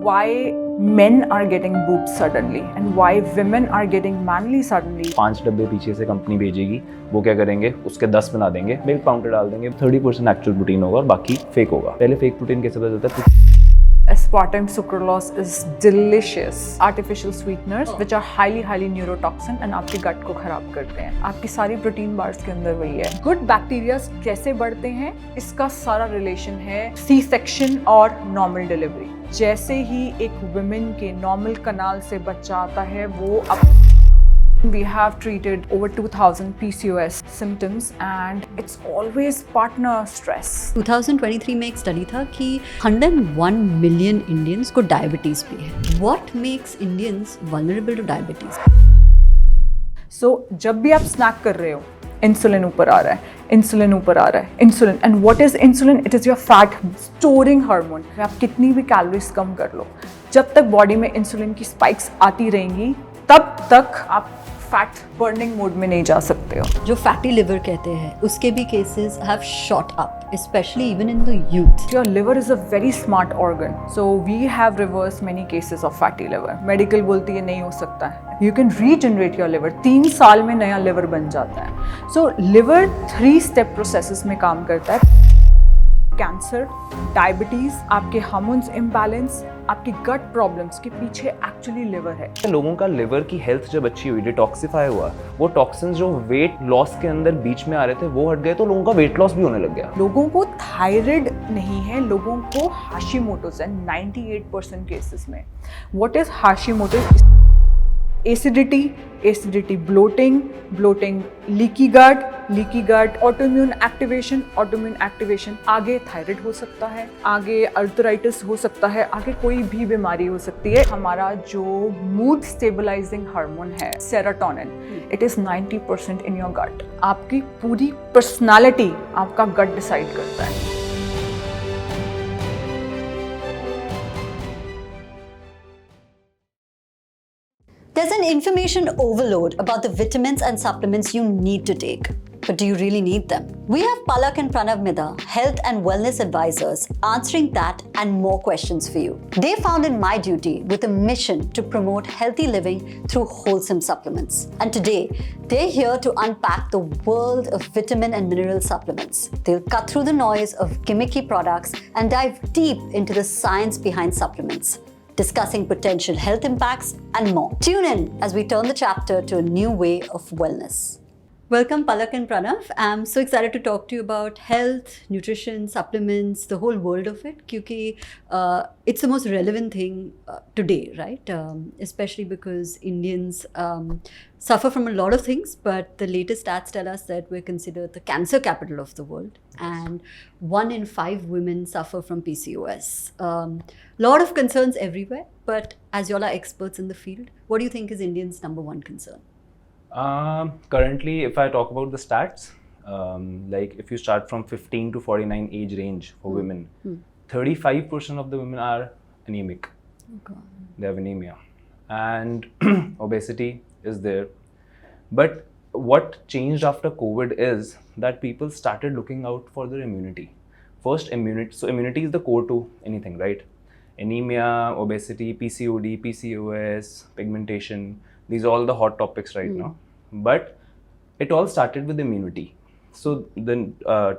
why men are getting boobs suddenly and why women are getting manly suddenly. 5 डब्बे पीछे से company भेजेगी, वो क्या करेंगे, उसके 10 बना देंगे, मिल्क पाउडर डाल देंगे, 30% एक्चुअल प्रोटीन होगा और बाकी फेक होगा। पहले फेक प्रोटीन कैसे पता चलता है? Aspartame sucralose is delicious artificial sweeteners which are highly neurotoxin and आपके गट को खराब करते हैं। आपकी सारी प्रोटीन बार्स के अंदर वही है। गुड बैक्टीरिया कैसे बढ़ते हैं, इसका सारा रिलेशन है सी सेक्शन और नॉर्मल डिलीवरी। जैसे ही एक वुमेन के नॉर्मल कनाल से बच्चा आता है, वो We have treated over 2000 PCOS symptoms and it's always partner stress. 2023 में एक स्टडी था कि 101 मिलियन इंडियंस को डायबिटीज भी है। What makes Indians vulnerable to diabetes? So जब भी आप स्नैक कर रहे हो, इंसुलिन ऊपर आ रहा है, इंसुलिन ऊपर आ रहा है, insulin. And what is insulin? It is your fat storing hormone. आप कितनी भी कैलोरीज कम कर लो, जब तक बॉडी में इंसुलिन की स्पाइक्स आती रहेंगी, तब तक आप फैट बर्निंग मोड में नहीं जा सकते हो। जो फैटी लिवर कहते हैं, उसके भी cases have shot up, especially even in the youth. Your liver is a very smart organ, so we have reversed many cases of fatty liver. Medical बोलती है नहीं हो सकता है। You can regenerate your liver. 3 साल में नया liver बन जाता है। So liver 3 step processes में काम करता है। कैंसर, डायबिटीज, आपके हार्मोन्स इम्बैलेंस, आपकी गट प्रॉब्लम्स के पीछे एक्चुअली लिवर है। लोगों का लिवर की हेल्थ जब अच्छी हुई, डिटॉक्सिफाई हुआ, वो टॉक्सिन्स जो वेट लॉस के अंदर बीच में आ रहे थे वो हट गए, तो लोगों का वेट लॉस भी होने लग गया। लोगों को थायराइड नहीं है, लोगों को हाशिमोटोस है 98% केसेस में। What is Hashimoto's? Acidity, bloating, leaky gut, autoimmune activation, आगे थायराइड हो सकता है, आगे अर्थराइटिस हो सकता है, आगे कोई भी बीमारी हो सकती है। हमारा जो मूड स्टेबलाइजिंग हार्मोन है serotonin, it is 90% in your gut. आपकी पूरी पर्सनालिटी आपका गट डिसाइड करता है। There's an information overload about the vitamins and supplements you need to take. But do you really need them? We have Palak and Pranav Midha, health and wellness advisors, answering that and more questions for you. They founded My Duty with a mission to promote healthy living through wholesome supplements. And today, they're here to unpack the world of vitamin and mineral supplements. They'll cut through the noise of gimmicky products and dive deep into the science behind supplements, discussing potential health impacts and more. Tune in as we turn the chapter to a new way of wellness. Welcome Palak and Pranav. I'm so excited to talk to you about health, nutrition, supplements, the whole world of it, because it's the most relevant thing today, right? Especially because Indians suffer from a lot of things, but the latest stats tell us that we're considered the cancer capital of the world, and 1 in 5 women suffer from PCOS. Lot of concerns everywhere, but as you all are experts in the field, what do you think is Indians' #1 concern? Currently, if I talk about the stats, like if you start from 15 to 49 age range for women, 35% of the women are anemic. Okay. They have anemia, and obesity is there. But what changed after COVID is that people started looking out for their immunity. First, immunity. So immunity is the core to anything, right? Anemia, obesity, PCOD, PCOS, pigmentation. These are all the hot topics right now. But it all started with immunity. So the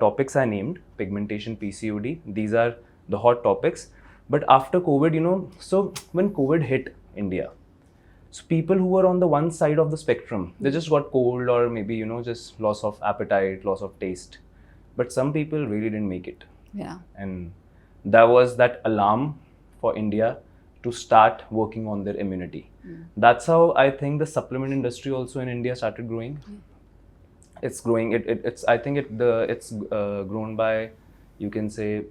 topics I named, pigmentation, PCOD, these are the hot topics. But after COVID, so when COVID hit India, so people who were on the one side of the spectrum, they just got cold or maybe, just loss of appetite, loss of taste. But some people really didn't make it. Yeah. And that was that alarm for India to start working on their immunity. That's how I think the supplement industry also in India started growing. It's growing. I think it's grown by, you can say,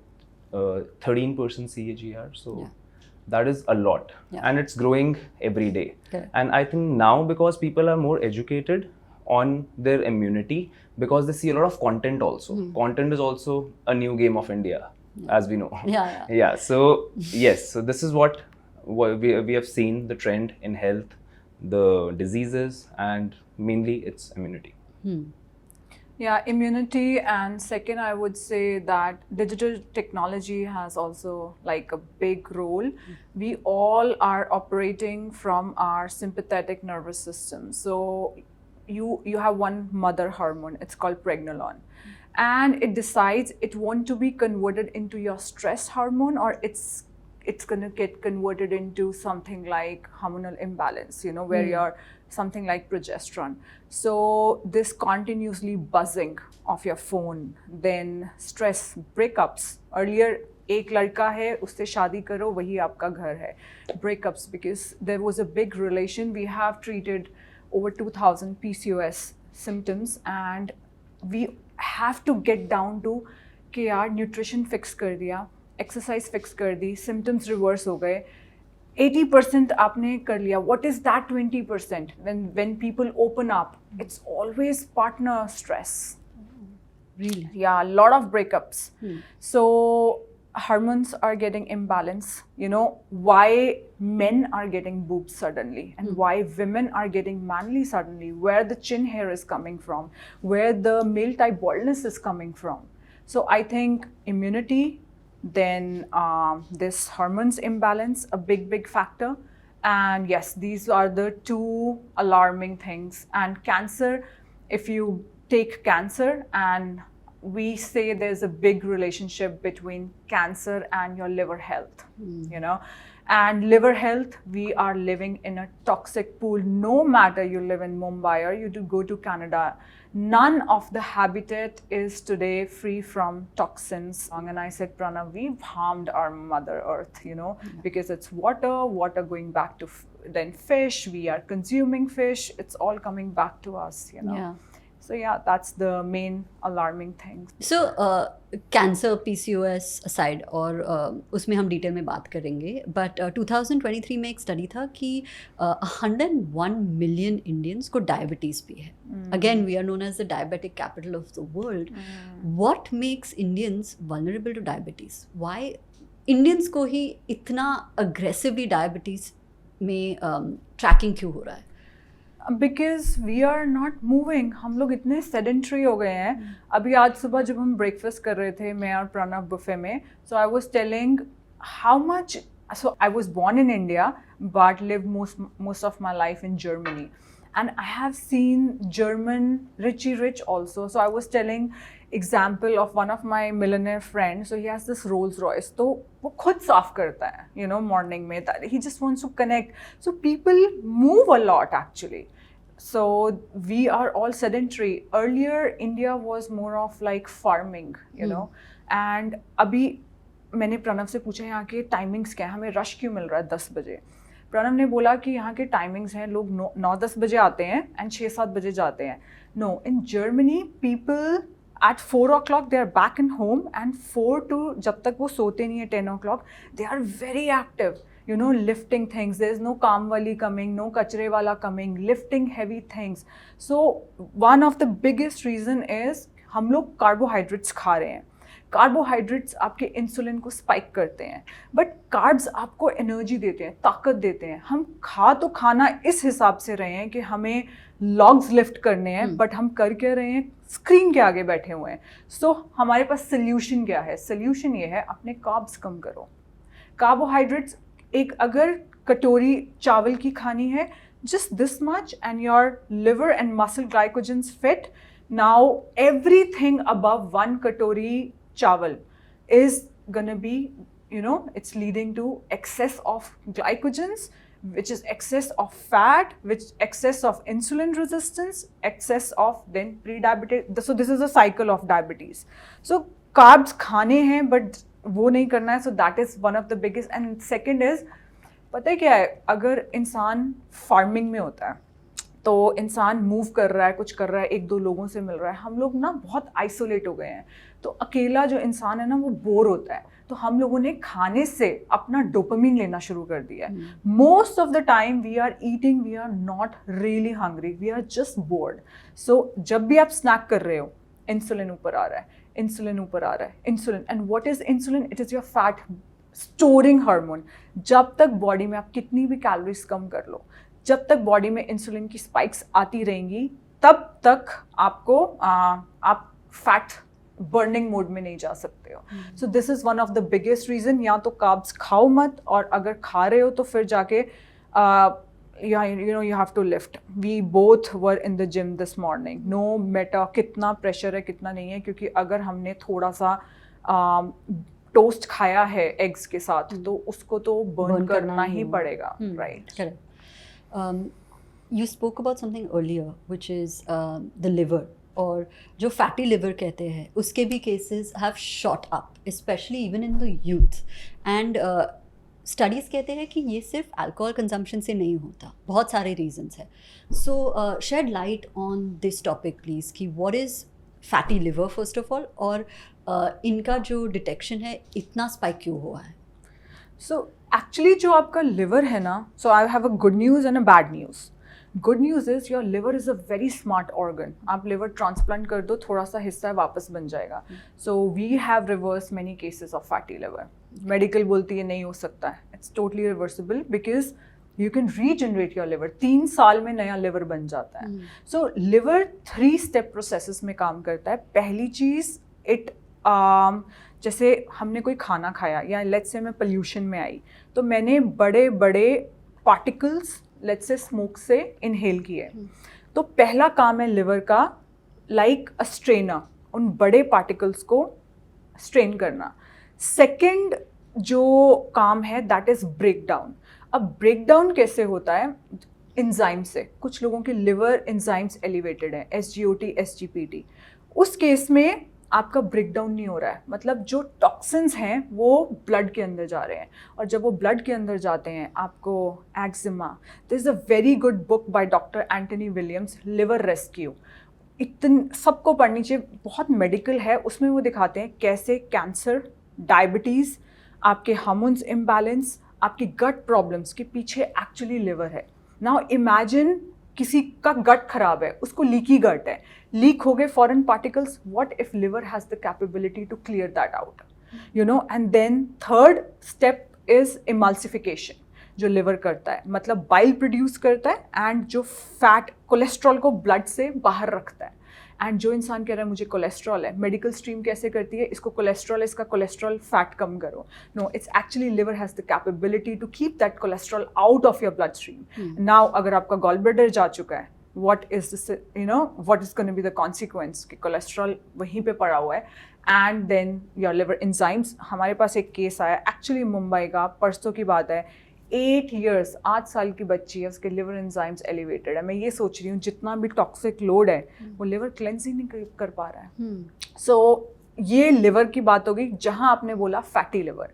13% CAGR. So that is a lot, and it's growing every day. Okay. And I think now because people are more educated on their immunity, because they see a lot of content also. Content is also a new game of India, as we know. Yeah. So yes. So this is what we have seen the trend in health, the diseases, and mainly it's immunity. Yeah, immunity, and second, I would say that digital technology has also like a big role. We all are operating from our sympathetic nervous system. So you have one mother hormone, it's called pregnenolone, and it decides it want to be converted into your stress hormone, or it's going to get converted into something like hormonal imbalance, where you're something like progesterone. So this continuously buzzing of your phone, then stress, breakups. Earlier, एक लड़का है उससे शादी करो वही आपका घर है. Breakups, because there was a big relation. We have treated over 2000 PCOS symptoms, and we have to get down to कि यार न्यूट्रिशन फिक्स कर दिया, एक्सरसाइज फिक्स कर दी, सिम्टम्स रिवर्स हो गए, 80% आपने कर लिया. What is that 20%? When people open up, it's always partner stress. Really? Yeah, a lot of breakups. So hormones are getting imbalanced. Why men are getting boobs suddenly, and why women are getting manly suddenly, where the chin hair is coming from, where the male type baldness is coming from. So I think immunity, then this hormones imbalance, a big factor. And yes, these are the two alarming things. And cancer, if you take cancer, and we say there's a big relationship between cancer and your liver health, and liver health, we are living in a toxic pool. No matter you live in Mumbai or you do go to Canada, none of the habitat is today free from toxins. And I said, Pranav, we've harmed our mother earth, because it's water going back to then fish, we are consuming fish, it's all coming back to us, Yeah. So yeah, that's the main alarming thing. So cancer, PCOS aside, और उसमें हम detail में बात करेंगे, but 2023 में एक study था कि 101 मिलियन इंडियंस को डायबिटीज़ भी है. Again, we are known as the diabetic capital of the world. What makes Indians vulnerable to diabetes? Why Indians को ही इतना aggressively डायबिटीज़ में ट्रैकिंग क्यों हो रहा है? Because we are not moving. हम लोग इतने sedentary हो गए हैं. अभी आज सुबह जब हम breakfast कर रहे थे मैं और प्रणव buffet में, so I was telling how much. So I was born in India but lived most of my life in Germany, and I have seen German Richie Rich also. So I was telling example of one of my millionaire friends. So he has this Rolls Royce. तो वो खुद साफ करता है, morning में. He just wants to connect. So people move a lot actually. So we are all sedentary. Earlier, India was more of like farming, and अभी मैंने प्रणव से पूछा यहाँ के टाइमिंग्स क्या है, हमें रश क्यों मिल रहा है 10 बजे. प्रणव ने बोला कि यहाँ के टाइमिंग्स हैं, लोग 9-10 बजे आते हैं एंड 6-7 बजे जाते हैं. No, in Germany people at 4 o'clock they are back in home, and 4 to जब तक वो सोते नहीं है 10 o'clock they are very active, lifting things. There is no काम वाली coming, no कचरे वाला coming, lifting heavy things. So one of the biggest reason is हम लोग carbohydrates खा रहे हैं. कार्बोहाइड्रेट्स आपके इंसुलिन को स्पाइक करते हैं, बट कार्ब्स आपको एनर्जी देते हैं, ताकत देते हैं. हम खा तो खाना इस हिसाब से रहे हैं कि हमें लॉग्स लिफ्ट करने हैं, बट हम कर क्या रहे हैं, स्क्रीन के आगे बैठे हुए हैं. सो हमारे पास सोल्यूशन क्या है? सोल्यूशन ये है, अपने कार्ब्स कम करो. कार्बोहाइड्रेट्स एक अगर कटोरी चावल की खानी है, just this much, and your liver and muscle glycogens fit. Now everything above 1 katori chawal is gonna be, it's leading to excess of glycogens, which is excess of fat, which excess of insulin resistance, excess of then pre-diabetes. So this is a cycle of diabetes. So carbs खाने हैं but वो नहीं करना है. So that is one of the biggest. And second is, पता है क्या है, अगर इंसान फार्मिंग में होता है तो इंसान मूव कर रहा है, कुछ कर रहा है, 1-2 लोगों से मिल रहा है. हम लोग ना बहुत आइसोलेट हो गए हैं, तो अकेला जो इंसान है ना वो बोर होता है. तो हम लोगों ने खाने से अपना डोपामिन लेना शुरू कर दिया है. Most of the time we are eating, we are not really hungry, we are just bored. So जब भी आप स्नैक कर रहे हो, इंसुलिन ऊपर आ रहा है, इंसुलिन ऊपर आ रहा है, insulin. And what is insulin? It is your fat storing hormone. जब तक बॉडी में आप कितनी भी कैलोरीज कम कर लो, जब तक बॉडी में इंसुलिन की स्पाइक्स आती रहेंगी, तब तक आपको आप फैट बर्निंग मोड में नहीं जा सकते हो. So this is one of the biggest reason. या तो कार्ब्स खाओ मत, और अगर खा रहे हो तो फिर जाके you have to lift. We both were in the gym this morning. No matter कितना प्रेशर है कितना नहीं है, क्योंकि अगर हमने थोड़ा सा टोस्ट खाया है एग्स के साथ तो उसको तो बर्न करना ही पड़ेगा. Right. Correct. You spoke about something earlier, which is the liver, और जो फैटी लिवर कहते हैं उसके भी cases have shot up, specially even in the youth. And studies कहते हैं कि ये सिर्फ अल्कोहल कंजम्पशन से नहीं होता, बहुत सारे रीजंस हैं. So shed light on this topic please कि what is fatty liver first of all, और इनका जो डिटेक्शन है इतना स्पाइक क्यों हुआ है. सो एक्चुअली जो आपका लिवर है ना, so I have a good news and a bad news. Good news is your liver is a very smart organ. आप लिवर ट्रांसप्लांट कर दो, थोड़ा सा हिस्सा वापस बन जाएगा. So we have reverse many cases of fatty liver. Medical बोलती है नहीं हो सकता है. It's totally reversible because you can regenerate your liver. 3 साल में नया लिवर बन जाता है. सो लिवर 3 स्टेप प्रोसेसेस में काम करता है. पहली चीज़ इट जैसे हमने कोई खाना खाया या लेट्स से मैं पोल्यूशन में आई तो मैंने बड़े बड़े पार्टिकल्स लेट्स से स्मोक से इनहेल किए. तो पहला काम है लिवर का लाइक अ स्ट्रेनर, उन बड़े पार्टिकल्स को स्ट्रेन करना. सेकंड जो काम है दैट इज़ ब्रेक डाउन. अब ब्रेक डाउन कैसे होता है? एंजाइम से. कुछ लोगों के लिवर एंजाइम्स एलिवेटेड हैं, SGOT, SGPT. उस केस में आपका ब्रेक डाउन नहीं हो रहा है, मतलब जो टॉक्सिन्स हैं वो ब्लड के अंदर जा रहे हैं, और जब वो ब्लड के अंदर जाते हैं आपको eczema. This is a very good book by doctor Antony Williams, liver rescue. सबको पढ़नी चाहिए, बहुत मेडिकल है. उसमें वो दिखाते हैं कैसे कैंसर, डायबिटीज़, आपके हार्मोन्स इम्बैलेंस, आपकी गट प्रॉब्लम्स के पीछे एक्चुअली लिवर है. नाउ इमेजिन किसी का गट खराब है, उसको लीकी गट है, लीक हो गए foreign particles. What if liver has the capability to clear that out, you know. And then third step is emulsification, जो लिवर करता है, मतलब बाइल प्रोड्यूस करता है एंड जो फैट कोलेस्ट्रॉल को ब्लड से बाहर रखता है. एंड जो इंसान कह रहा है मुझे कोलेस्ट्रॉल है, मेडिकल स्ट्रीम कैसे करती है, इसको कोलेस्ट्रॉल, इसका कोलेस्ट्रॉल फैट कम करो. No, it's actually liver has the capability to keep that cholesterol out of your bloodstream. Now अगर आपका गॉल ब्लैडर जा चुका है, what is this, you know, what is going to be the consequence कि cholesterol वहीं पे पड़ा हुआ है. and then your liver enzymes. हमारे पास एक केस आया एक्चुअली मुंबई का, परसों की बात है. 8 years, 8 साल की बच्ची है, उसके लिवर एंजाइम्स एलिवेटेड है. मैं ये सोच रही हूँ जितना भी टॉक्सिक लोड है वो लिवर क्लेंस ही नहीं कर पा रहा है. सो ये लिवर की बात होगी. जहाँ आपने बोला फैटी लिवर,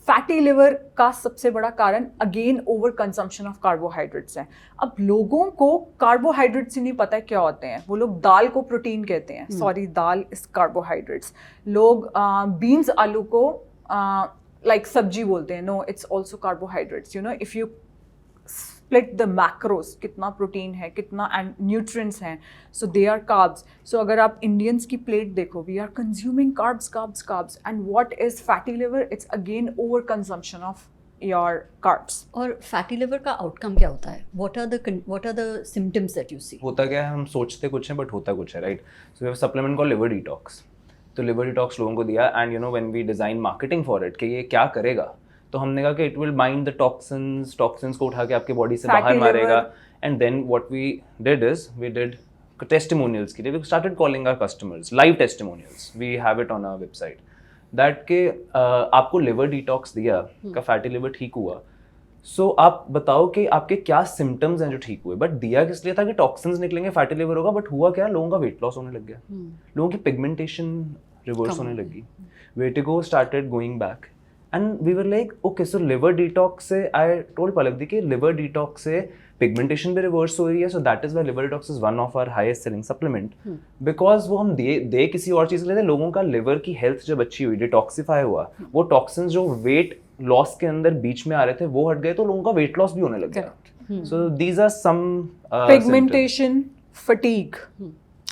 फैटी लिवर का सबसे बड़ा कारण again over consumption of carbohydrates है. अब लोगों को कार्बोहाइड्रेट्स ही नहीं पता है क्या होते हैं. वो लोग दाल को प्रोटीन कहते हैं. Sorry, dal is carbohydrates. लोग बीन्स आलू को लाइक सब्जी बोलते हैं. No, it's also carbohydrates. You know, if you split the macros, कितना प्रोटीन है, कितना एंड न्यूट्रिएंट्स हैं, सो दे आर कार्ब्स. सो अगर आप इंडियंस की प्लेट देखो, we are consuming carbs carbs carbs. And what is fatty liver? It's again over consumption of your carbs. और fatty liver का आउटकम क्या होता है? What are the symptoms that you see? होता क्या है, हम सोचते कुछ है बट होता कुछ है, right. So we have supplement called liver detox. तो लिवर डिटॉक्स लोगों को दिया, and you know when we design marketing for it कि ये क्या करेगा, तो हमने कहा कि it will bind the toxins को उठा के आपके बॉडी से बाहर मारेगा. And then what we did is we did testimonials के लिए. We started calling our customers live testimonials. We have it on our website that के आपको लिवर डिटॉक्स दिया का फैटी लिवर ठीक हुआ. सो आप बताओ कि आपके क्या सिम्टम्स हैं जो ठीक हुए. बट दिया किस लिए था कि टॉक्सिन्स निकलेंगे, फैटी लिवर होगा. बट हुआ क्या, लोगों का वेट लॉस होने लग गया. लोगों की पिगमेंटेशन रिवर्स होने लगी. Vitiligo started going back. And we were like, okay, so liver detox से, I told Palak कि liver detox से pigmentation भी reverse हो रही है. So that is why liver detox is one of our highest selling supplement. Because वो हम दे किसी और चीज़ के लिए थे. लोगों का liver की health जब अच्छी हुई, detoxify हुआ, वो toxins जो weight loss के अंदर बीच में आ रहे थे वो हट गए, तो लोगों का weight loss भी होने लग गया. So these are some pigmentation, fatigue,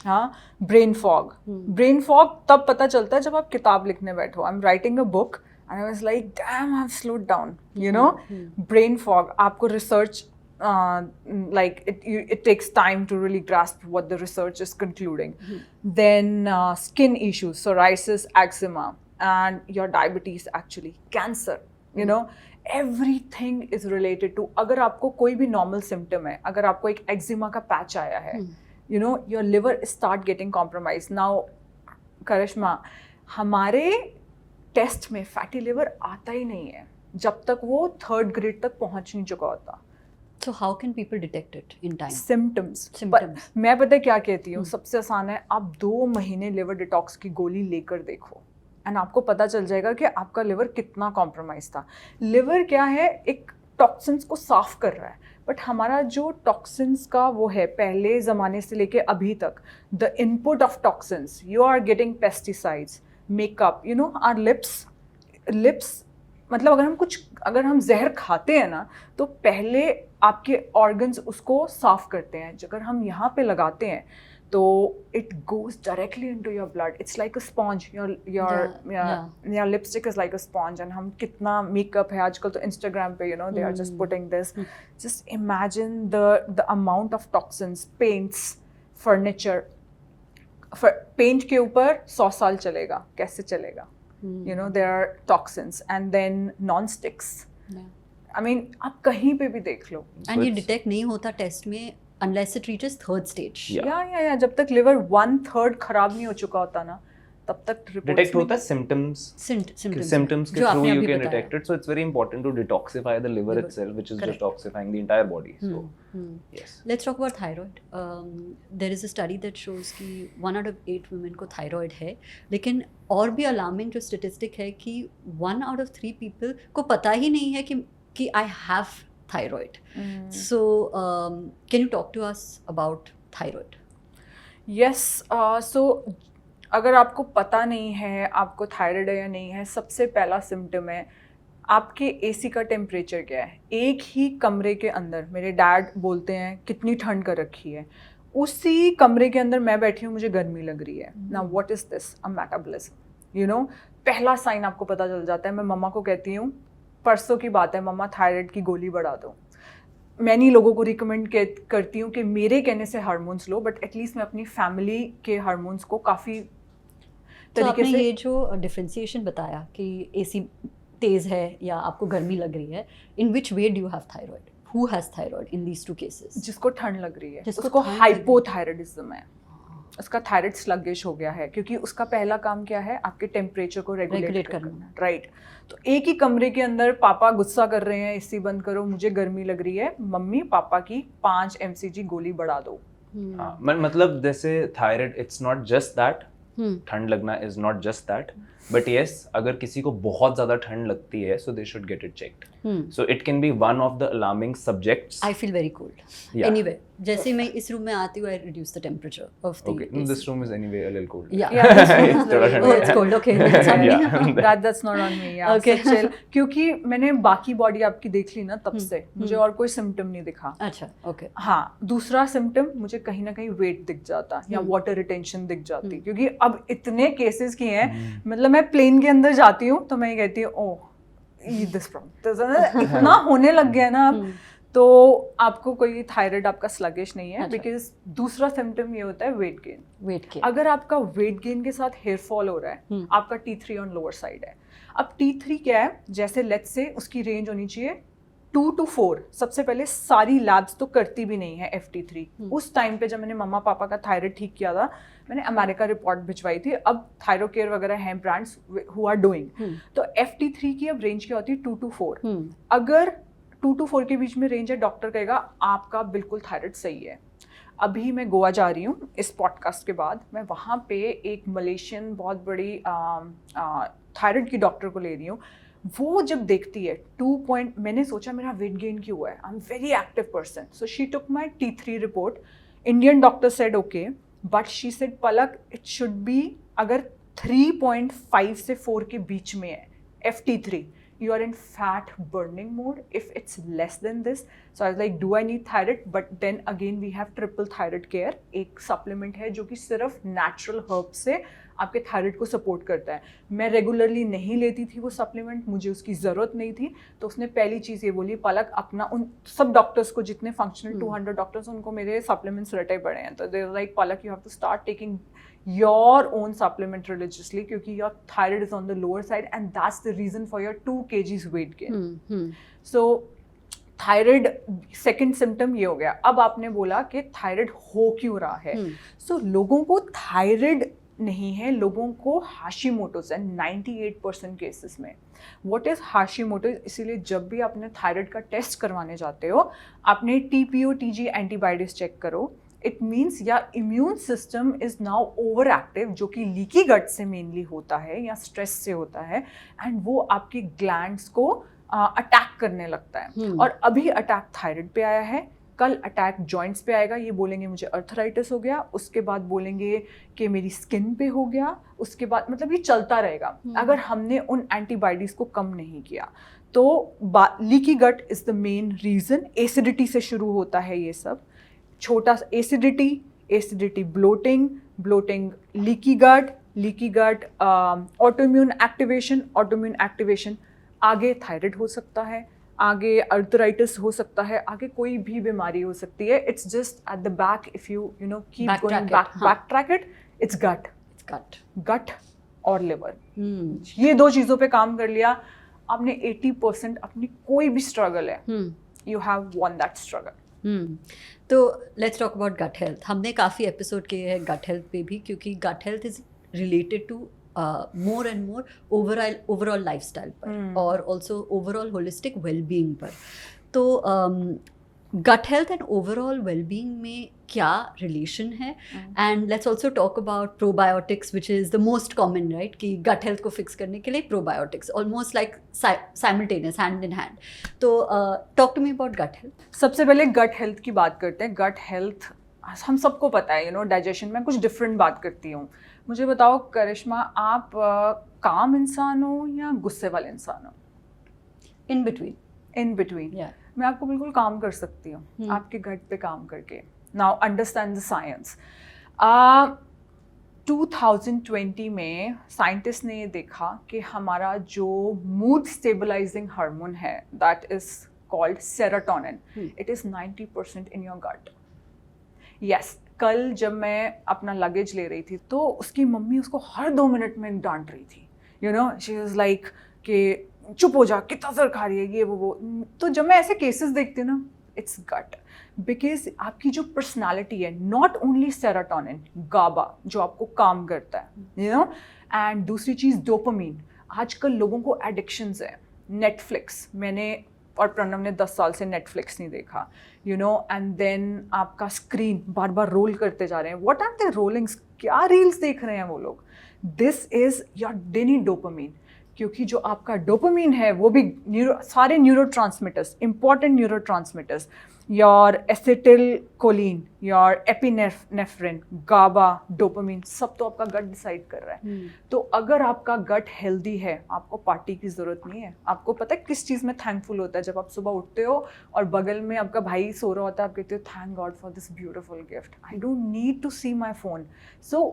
हाँ, brain fog. Brain fog तब पता चलता है जब आप किताब लिखने बैठो. I'm writing a book. And I was like, damn, I've slowed down, you know. Brain fog, आपको research like it takes time to really grasp what the research is concluding. Then skin issues, psoriasis, eczema, and your diabetes, actually cancer, you know, everything is related to. अगर आपको कोई भी normal symptom है, अगर आपको एक eczema का patch आया है, you know, your liver start getting compromised. Now करिश्मा, हमारे टेस्ट में फैटी लिवर आता ही नहीं है जब तक वो 3rd grade तक पहुंच नहीं चुका होता. So how can people detect it in time? Symptoms. Symptoms. मैं पता है क्या कहती हूँ, सबसे आसान है, आप 2 महीने लिवर डिटॉक्स की गोली लेकर देखो एंड आपको पता चल जाएगा कि आपका लिवर कितना कॉम्प्रोमाइज था. लिवर क्या है, एक टॉक्सिन्स को साफ कर रहा है, बट हमारा जो टॉक्सिन्स का वो है पहले ज़माने से लेके अभी तक, the input of toxins, you are getting pesticides, makeup, you know, our lips मतलब अगर हम जहर खाते हैं ना, तो पहले आपके ऑर्गन्स उसको साफ करते हैं. अगर हम यहाँ पे लगाते हैं तो it goes directly into your blood. It's like a sponge. Your lipstick is like a sponge. And हम कितना मेकअप है आजकल तो इंस्टाग्राम पे, you know, they are just putting this. Just imagine the amount of toxins. Paints, furniture, paint के ऊपर 100 साल चलेगा, कैसे चलेगा? You know, there are toxins. And then non-sticks. I mean, आप कहीं पे भी देख लो. And ये detect नहीं होता टेस्ट में unless it reaches 3rd stage. Yeah. जब तक लिवर 1/3 खराब नहीं हो चुका होता ना, तब तक डिटेक्ट होता है symptoms के through you can detect it. So it's very important to detoxify the liver itself, which is detoxifying the entire body. So yes. Let's talk about thyroid. There is a study that shows कि 1 out of 8 women को thyroid है, लेकिन और भी alarming जो statistic है कि 1 out of 3 people को पता ही नहीं है कि I have thyroid. So can you talk to us about thyroid? Yes. So अगर आपको पता नहीं है आपको थायराइड है या नहीं है, सबसे पहला सिम्टम है आपके एसी का टेम्परेचर क्या है. एक ही कमरे के अंदर, मेरे डैड बोलते हैं कितनी ठंड कर रखी है, उसी कमरे के अंदर मैं बैठी हूँ, मुझे गर्मी लग रही है. Now what is this? A metabolism. You know, पहला साइन आपको पता चल जाता है. मैं मम्मा को कहती हूँ, परसों की बात है, मम्मा थायराइड की गोली बढ़ा दो. मैं नहीं लोगों को रिकमेंड करती हूँ कि मेरे कहने से हार्मोन्स लो, बट एटलीस्ट मैं अपनी फैमिली के हार्मोन्स को काफ़ी तरीके से. ये जो डिफरेंशिएशन बताया कि एसी तेज है या आपको गर्मी लग रही है, in which way do you have thyroid? Who has thyroid in these 2 cases? जिसको ठंड लग रही है, उसको हाइपोथायराइडिज्म है. उसका थायराइड स्लगिश हो गया है क्योंकि उसका पहला काम क्या है, आपके टेम्परेचर को रेगुलेट करना. राइट. तो एक ही कमरे के अंदर पापा गुस्सा कर रहे हैं, एसी बंद करो, मुझे गर्मी लग रही है, मम्मी पापा की 5 mcg गोली बढ़ा दो. मतलब जैसे thyroid, it's not just that. ठंड लगना is not just that, but yes, अगर किसी को बहुत ज्यादा ठंड लगती है, so they should get it checked. So it can be one of the alarming subjects. I feel very cold anyway. जैसे मैं इस रूम में आती हूँ, I reduce the temperature of the Okay, this room is anyway a little cold. Yeah, Oh, it's cold. Okay, that's on me. That's not on me. Yeah. Okay. So chill. क्योंकि मैंने बाकी body आपकी देख ली ना, तब से मुझे और कोई सिम्टम नहीं दिखा. अच्छा, ओके. हाँ, दूसरा सिम्टम मुझे कहीं ना कहीं वेट दिख जाता या वाटर रिटेंशन दिख जाती, क्योंकि अब इतने केसेस की हैं. मतलब मैं प्लेन के अंदर जाती हूँ तो मैं कहती हूँ, ओह दिस प्रॉब्लम इतना होने लग गया ना अब, तो आपको कोई थायराइड आपका स्लगिश नहीं है. बिकॉज दूसरा सिम्टम ये होता है वेट गेन. अगर आपका वेट गेन के साथ हेयर फॉल हो रहा है, आपका T3 ऑन लोअर साइड है. अब T3 क्या है, जैसे लेट्स से उसकी रेंज होनी चाहिए 2 to 4. सबसे पहले सारी लैब्स तो करती भी नहीं है FT3. उस टाइम पे जब मैंने मम्मा पापा का थायराइड ठीक किया था, मैंने अमेरिका रिपोर्ट भिजवाई थी. अब थायरोकेयर वगैरह हैं ब्रांड्स हु आर डूइंग. तो FT3 की अब रेंज क्या होती है 2 to 4. अगर 2 to 4 के बीच में रेंज है, डॉक्टर कहेगा आपका बिल्कुल थायराइड सही है. अभी मैं गोवा जा रही हूँ इस पॉडकास्ट के बाद. मैं वहाँ पे एक मलेशियन बहुत बड़ी थायराइड की डॉक्टर को ले रही हूँ. वो जब देखती है 2 मैंने सोचा मेरा वेट गेन क्यों हुआ है, I am very active person. So she took my T3 report. Indian doctor said okay, but she said Palak it should B, अगर 3.5 से 4 के बीच में है FT3, you are in fat burning mode. If it's less than this, so I was like, do I need thyroid? But then again we have triple thyroid care. एक supplement है जो कि सिर्फ natural herbs से आपके thyroid को support करता है। मैं रेगुलरली नहीं लेती थी वो सप्लीमेंट, मुझे उसकी ज़रूरत नहीं थी, तो उसने पहली चीज़ ये बोली, पलक अपना उन सब डॉक्टर्स को, जितने फंक्शनल 200 डॉक्टर्स, उनको मेरे सप्लीमेंट्स रटे पड़े हैं, तो they like Palak you have to start taking your own supplement religiously क्योंकि your thyroid is on the lower side and that's the reason for your 2 kgs weight gain. So thyroid second symptom ये हो गया। अब आपने बोला कि thyroid हो क्यों रहा है। सो लोगों को थायराइड नहीं है, लोगों को हाशिमोटोस है 98% केसेस में। What is Hashimoto's? इसीलिए जब भी आपने थायराइड का टेस्ट करवाने जाते हो, आपने TPO TG एंटीबॉडीज चेक करो। इट मीन्स या immune system is now over active, जो कि लीकी गट से मेनली होता है या स्ट्रेस से होता है, एंड वो आपकी ग्लैंड्स को अटैक करने लगता है। और अभी अटैक थायराइड पे आया है, कल अटैक जॉइंट्स पे आएगा, ये बोलेंगे मुझे अर्थराइटिस हो गया, उसके बाद बोलेंगे कि मेरी स्किन पे हो गया, उसके बाद मतलब ये चलता रहेगा अगर हमने उन एंटीबॉडीज को कम नहीं किया तो। Leaky gut is the main reason. Acidity से शुरू होता है ये सब, छोटा acidity, bloating, leaky gut, autoimmune activation, आगे थायराइड हो सकता है, आगे अर्थराइटिस हो सकता है, आगे कोई भी बीमारी हो सकती है। It's just at the back, if you know keep going back track it, it's गट और लिवर। ये 2 चीज़ों पे काम कर लिया आपने, 80% अपनी कोई भी स्ट्रगल है, you have won that struggle. तो let's talk about gut health. हमने काफ़ी एपिसोड किए हैं गट हेल्थ पे भी, क्योंकि gut health is related to more and more overall lifestyle पर और ऑल्सो ओवरऑल होलिस्टिक वेलबींग पर। तो gut health and overall wellbeing में क्या रिलेशन है? And let's also talk about probiotics, which is the most common, right, कि gut health को fix करने के लिए probiotics almost like simultaneous, hand in hand. तो talk to me about gut health. सबसे पहले गट हेल्थ की बात करते हैं। गट हेल्थ हम सबको पता है, डाइजेशन में कुछ डिफरेंट बात करती हूँ। मुझे बताओ करिश्मा, आप काम इंसान हो या गुस्से वाले इंसान हो? In between. मैं आपको बिल्कुल काम कर सकती हूँ आपके गट पे काम करके। Now understand the science. 2020 में साइंटिस्ट ने ये देखा कि हमारा जो मूड स्टेबलाइजिंग हार्मोन है, that is called serotonin, it is 90% in your gut. Yes, कल जब मैं अपना लगेज ले रही थी तो उसकी मम्मी उसको हर 2 मिनट में डांट रही थी। शी इज लाइक कि चुप हो जा, कितना सर खा रही है, ये वो। तो जब मैं ऐसे केसेस देखती हूँ ना, इट्स गट, बिकॉज आपकी जो पर्सनालिटी है, नॉट ओनली सेरोटोनिन, गाबा जो आपको काम करता है, एंड दूसरी चीज़ डोपामीन। आजकल लोगों को एडिक्शंस है। नेटफ्लिक्स, मैंने और प्रणव ने 10 साल से नेटफ्लिक्स नहीं देखा, एंड देन आपका स्क्रीन बार बार रोल करते जा रहे हैं। What are the rollings? क्या रील्स देख रहे हैं वो लोग? This is your daily dopamine, क्योंकि जो आपका डोपामीन है वो भी सारे neurotransmitters, important neurotransmitters, your acetylcholine, your epinephrine, GABA, dopamine, सब तो आपका गट डिसाइड कर रहा है। तो अगर आपका गट हेल्दी है, आपको पार्टी की ज़रूरत नहीं है। आपको पता है किस चीज़ में थैंकफुल होता है? जब आप सुबह उठते हो और बगल में आपका भाई सो रहा होता है, आप कहते हो thank God for this beautiful gift, I don't need to see my phone. So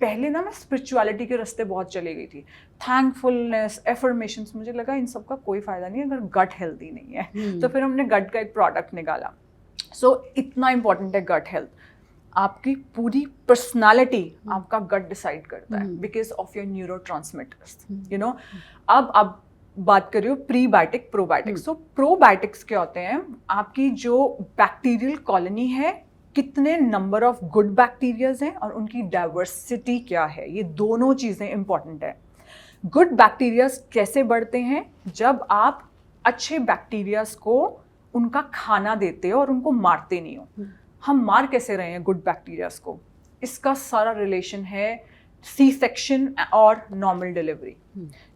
पहले ना मैं स्पिरिचुअलिटी के रास्ते बहुत चली गई थी, थैंकफुलनेस, एफर्मेशंस, मुझे लगा इन सब का कोई फ़ायदा नहीं है अगर गट हेल्दी नहीं है। तो फिर हमने गट का एक प्रोडक्ट निकाला। सो इतना इम्पॉर्टेंट है गट हेल्थ। आपकी पूरी पर्सनालिटी आपका गट डिसाइड करता है बिकॉज ऑफ योर न्यूरोट्रांसमिटर्स। अब आप बात कर रहे हो प्रीबायोटिक, प्रोबायोटिक्स। सो प्रोबायोटिक्स क्या होते हैं? आपकी जो बैक्टीरियल कॉलोनी है, कितने नंबर ऑफ गुड बैक्टीरियाज हैं और उनकी डाइवर्सिटी क्या है, ये दोनों चीज़ें इंपॉर्टेंट है। गुड बैक्टीरियाज कैसे बढ़ते हैं? जब आप अच्छे बैक्टीरियाज को उनका खाना देते हो और उनको मारते नहीं हो। हम मार कैसे रहे हैं गुड बैक्टीरियाज को? इसका सारा रिलेशन है सी सेक्शन और नॉर्मल डिलीवरी।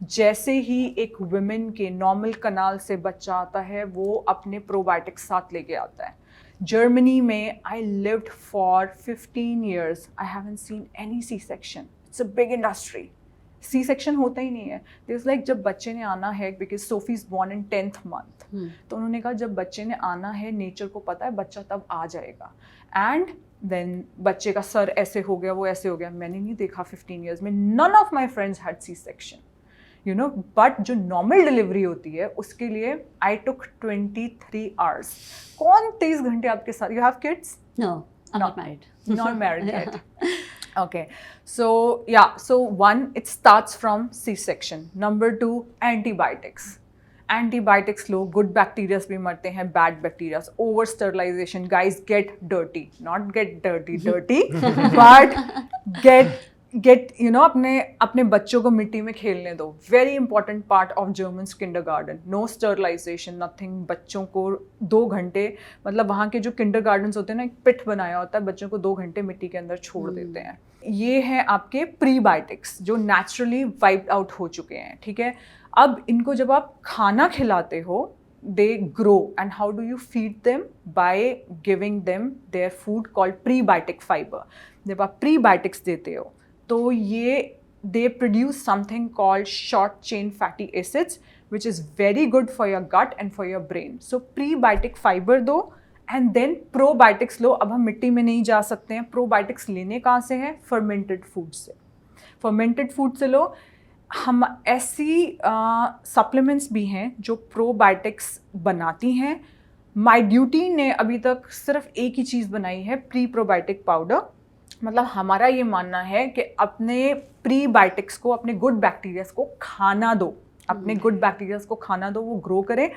जैसे ही एक वुमेन के नॉर्मल कनाल से बच्चा आता है, वो अपने प्रोबायोटिक्स साथ लेके आता है। जर्मनी में I lived for 15 years, I haven't seen any C section. It's a big industry C section होता ही नहीं है। दिस लाइक जब बच्चे ने आना है, because Sophie is born in 10th month, तो उन्होंने कहा जब बच्चे ने आना है, नेचर को पता है बच्चा तब आ जाएगा, एंड देन बच्चे का सर ऐसे हो गया, वो ऐसे हो गया। मैंने नहीं देखा 15 years में, none of my friends had C section, you know. But जो नॉर्मल डिलीवरी होती है उसके लिए आई टुक 23 hours। कौन 23 घंटे आपके साथ? You have kids? No, I'm not married. Not married yet. Okay, so yeah, so one, it starts from C-section. Number two, antibiotics. Antibiotics low, good bacteria भी मरते हैं, bad bacteria. Over sterilization, guys, get dirty, not get dirty, but get you know, अपने बच्चों को मिट्टी में खेलने दो। Very important part of German's kindergarten. No sterilization, nothing. बच्चों को 2 घंटे, मतलब वहाँ के जो kindergartens होते हैं ना, एक पिट बनाया होता है, बच्चों को 2 घंटे मिट्टी के अंदर छोड़ देते हैं। ये हैं आपके प्रीबायोटिक्स जो नेचुरली वाइप्ड आउट हो चुके हैं, ठीक है। अब इनको जब आप खाना खिलाते हो, they grow, and how do you feed them? By giving them their food called prebiotic fiber. जब आप प्रीबायोटिक्स देते हो तो ये they produce something called short chain fatty acids, which is very good for your gut and for your brain. So prebiotic fiber दो, and then probiotics लो। अब हम मिट्टी में नहीं जा सकते हैं, probiotics लेने कहाँ से हैं? fermented food से। fermented food से लो। हम ऐसी सप्लीमेंट्स भी हैं जो प्रोबायोटिक्स बनाती हैं। माई ड्यूटी ने अभी तक सिर्फ एक ही चीज़ बनाई है, प्री प्रोबायोटिक पाउडर। मतलब हमारा ये मानना है कि अपने प्रीबायोटिक्स को, अपने गुड बैक्टीरियाज को खाना दो, अपने गुड बैक्टीरियाज को खाना दो, वो ग्रो करें।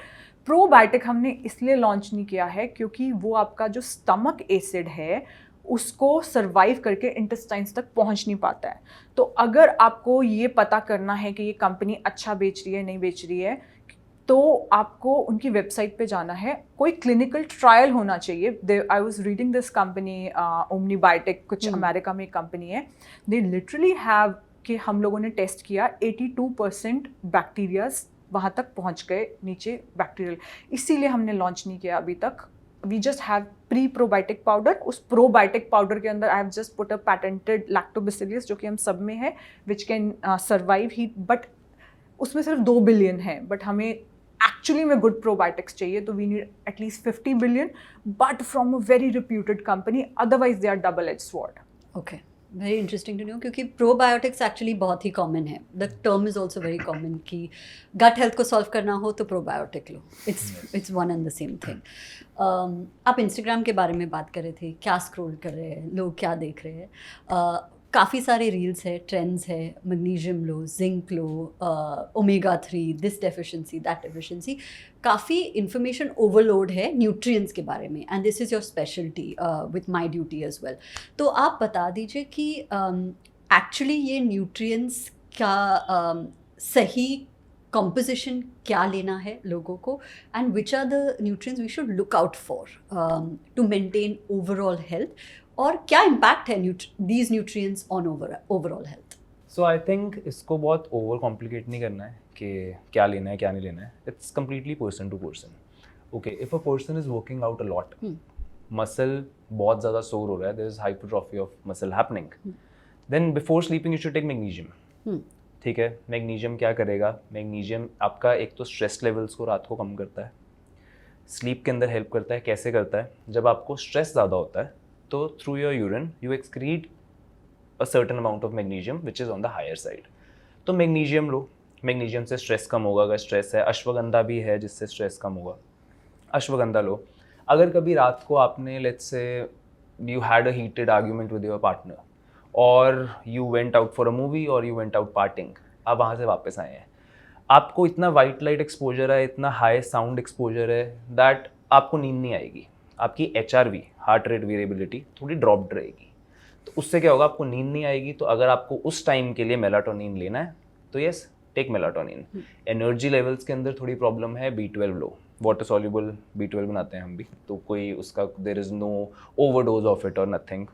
प्रोबायोटिक हमने इसलिए लॉन्च नहीं किया है क्योंकि वो आपका जो स्टमक एसिड है उसको सर्वाइव करके इंटेस्टाइन्स तक पहुंच नहीं पाता है। तो अगर आपको ये पता करना है कि ये कंपनी अच्छा बेच रही है, नहीं बेच रही है, तो आपको उनकी वेबसाइट पे जाना है, कोई क्लिनिकल ट्रायल होना चाहिए। I was reading this company omni biotech, कुछ अमेरिका में एक कंपनी है, दे लिटरली हैव कि हम लोगों ने टेस्ट किया 82% बैक्टीरियाज वहाँ तक पहुँच गए नीचे बैक्टीरियल। इसीलिए हमने लॉन्च नहीं किया अभी तक। We just have pre probiotic powder. उस प्रोबायोटिक पाउडर के अंदर I have just put a patented lactobacillus जो कि हम सब में है, which can survive heat, but उसमें सिर्फ 2 बिलियन है। बट हमें एक्चुअली में गुड प्रोबायोटिक्स चाहिए, तो we need at least 50 billion, but from a very reputed company, otherwise they are double edge sword. Okay, very interesting to know, क्योंकि probiotics actually बहुत ही कॉमन है। The term is also very common कि gut health को solve करना हो तो probiotic लो। It's one and the same thing. आप इंस्टाग्राम के बारे में बात कर रहे थे, क्या स्क्रॉल कर रहे हैं लोग, क्या देख रहे हैं? काफ़ी सारे रील्स है, ट्रेंड्स है, मैग्नीशियम लो, जिंक लो, omega 3, this deficiency, that deficiency, काफ़ी इंफॉर्मेशन ओवरलोड है न्यूट्रिएंट्स के बारे में, and this is your speciality with my duty as well. तो आप बता दीजिए कि एक्चुअली ये न्यूट्रिएंट्स का सही composition क्या लेना है लोगों को, and which are the nutrients we should look out for to maintain overall health, और क्या impact है these nutrients on overall health? So I think इसको बहुत over complicate नहीं करना है कि क्या लेना है क्या नहीं लेना है. It's completely person to person. Okay, if a person is working out a lot, muscle बहुत ज़्यादा sore हो रहा है, there is hypertrophy of muscle happening, then before sleeping you should take magnesium. ठीक है, मैग्नीशियम क्या करेगा? मैग्नीशियम आपका एक तो स्ट्रेस लेवल्स को रात को कम करता है, स्लीप के अंदर हेल्प करता है। कैसे करता है? जब आपको स्ट्रेस ज़्यादा होता है तो through your urine you excrete a certain amount of magnesium which is on the higher side. तो मैग्नीशियम लो, मैग्नीशियम से स्ट्रेस कम होगा अगर स्ट्रेस है। अश्वगंधा भी है जिससे स्ट्रेस कम होगा, अश्वगंधा लो। अगर कभी रात को आपने let's say you had a heated argument with your partner, और you went out for a movie, और यू वेंट आउट पार्टिंग, आप वहाँ से वापस आए हैं, आपको इतना वाइट लाइट एक्सपोजर है, इतना हाई साउंड एक्सपोजर है दैट आपको नींद नहीं आएगी। आपकी HRV, हार्ट रेट वेरिएबिलिटी, थोड़ी ड्रॉप्ड रहेगी। तो उससे क्या होगा? आपको नींद नहीं आएगी। तो अगर आपको उस टाइम के लिए मेलाटोनिन लेना है तो yes, take melatonin. Energy levels के अंदर थोड़ी प्रॉब्लम है, B12 लो, वाटर सॉल्युबल B12 बनाते हैं हम भी, तो कोई उसका there is no overdose of it और नथिंग।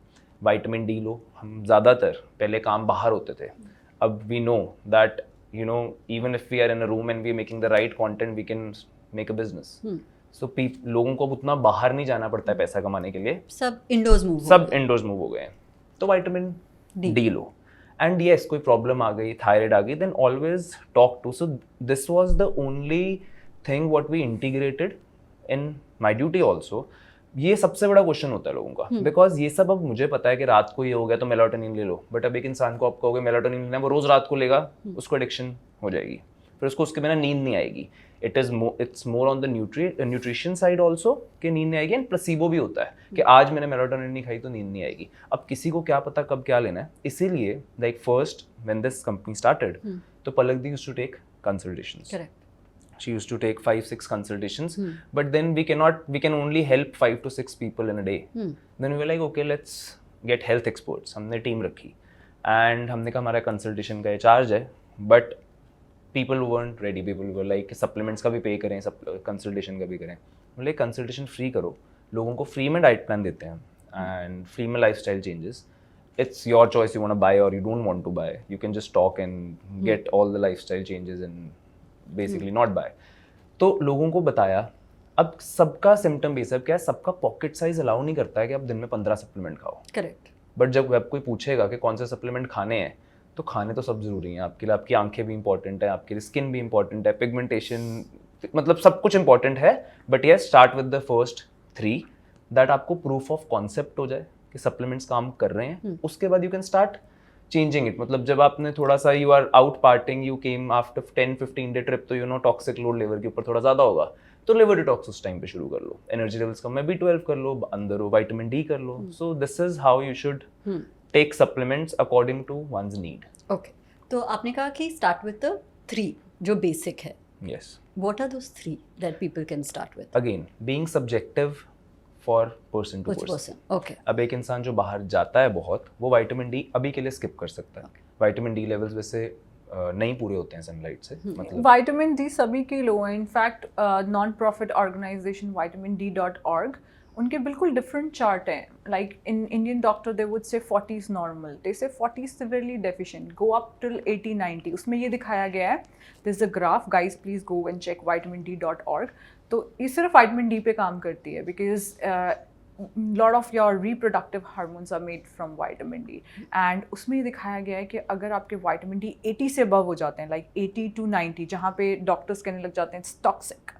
विटामिन D लो। हम ज़्यादातर पहले काम बाहर होते थे, अब we know that you know even if we are in a room and we making the right content we can make a business. So लोगों को अब उतना बाहर नहीं जाना पड़ता है पैसा कमाने के लिए, सब इंडोर्स मूव हो गए हैं। तो विटामिन D लो। एंड येस कोई प्रॉब्लम आ गई, थायराइड आ गई, then always talk to. So this was the only thing what we integrated in my duty also. ये सबसे बड़ा क्वेश्चन होता है लोगों का, बिकॉज ये सब अब मुझे पता है कि रात को ये हो गया तो मेलाटोनिन ले लो, बट अब एक इंसान को आप कहोगे मेलाटोनिन लेना, वो रोज रात को लेगा, उसको एडिक्शन हो जाएगी, फिर उसको उसके बिना नींद नहीं आएगी. It's more on the nutrition side also कि नींद नहीं आएगी, एंड प्लेसिबो भी होता है कि आज मैंने मेलाटोनिन नहीं खाई तो नींद नहीं आएगी. अब किसी को क्या पता कब क्या लेना है, इसीलिए like first when this company started तो Palak di used to take consultations. Correct. She used to take 5-6 consultations, but then we can only help 5 to 6 people in a day. Then we were like, okay, let's get health experts. हमने team रखी and हमने कहा हमारा consultation का charge है, but people weren't ready. People were like supplements का भी पे करें, कंसल्टेशन का भी करें. बोले कंसल्टेशन फ्री करो, लोगों को फ्री में डाइट प्लान देते हैं and फ्री में lifestyle changes. It's your choice, you want to buy or you don't want to buy. You can just talk and get all the lifestyle changes and basically not buy. तो लोगों को बताया. अब सबका symptom base है क्या है, सबका पॉकेट साइज अलाउ नहीं करता है कि आप दिन में 15 सप्लीमेंट खाओ. करेक्ट. बट जब वेब कोई पूछेगा कि कौन से सप्लीमेंट खाने हैं, तो खाने तो सब जरूरी हैं आपके लिए. आपकी आंखें भी इंपॉर्टेंट है, आपके लिए स्किन भी इंपॉर्टेंट है, पिगमेंटेशन, मतलब सब कुछ इंपॉर्टेंट है. बट ये start with the first 3 that आपको प्रूफ ऑफ कॉन्सेप्ट हो जाए कि सप्लीमेंट्स काम कर रहे हैं. उसके बाद you can start changing it. मतलब जब आपने थोड़ा सा you are out partying, you came after 10-15 day trip, तो you know toxic load liver के ऊपर थोड़ा ज़्यादा होगा, तो लिवर डिटॉक्स उस टाइम पे शुरू कर लो. एनर्जी लेवल्स कम है, B12 कर लो, अंदर हो विटामिन डी कर लो. So this is how you should take supplements according to one's need. Okay, तो आपने कहा कि स्टार्ट विद द 3 जो बेसिक है. Yes. What are those 3 that people can start with? Again being subjective for person to person. Okay. अब एक इंसान जो बाहर जाता है बहुत, वो विटामिन डी अभी के लिए स्किप कर सकता है. विटामिन डी लेवल्स वैसे नहीं पूरे होते हैं सनलाइट से. मतलब विटामिन डी सभी के लो है. In fact non profit organisation vitamindi.org, उनके बिल्कुल डिफरेंट चार्ट हैं. Like in Indian doctor they would say 40 normal, they say 40 severely deficient, go up till 80-90. उसमें ये दिखाया गया है, this is a graph, guys please go and check vitamindi.org. तो ये सिर्फ विटामिन डी पे काम करती है, because lot of your reproductive hormones are made from vitamin D. And उसमें ये दिखाया गया है कि अगर आपके विटामिन डी 80 से अबव हो जाते हैं, लाइक 80 to 90, जहाँ पे डॉक्टर्स कहने लग जाते हैं इट्स टॉक्सिक,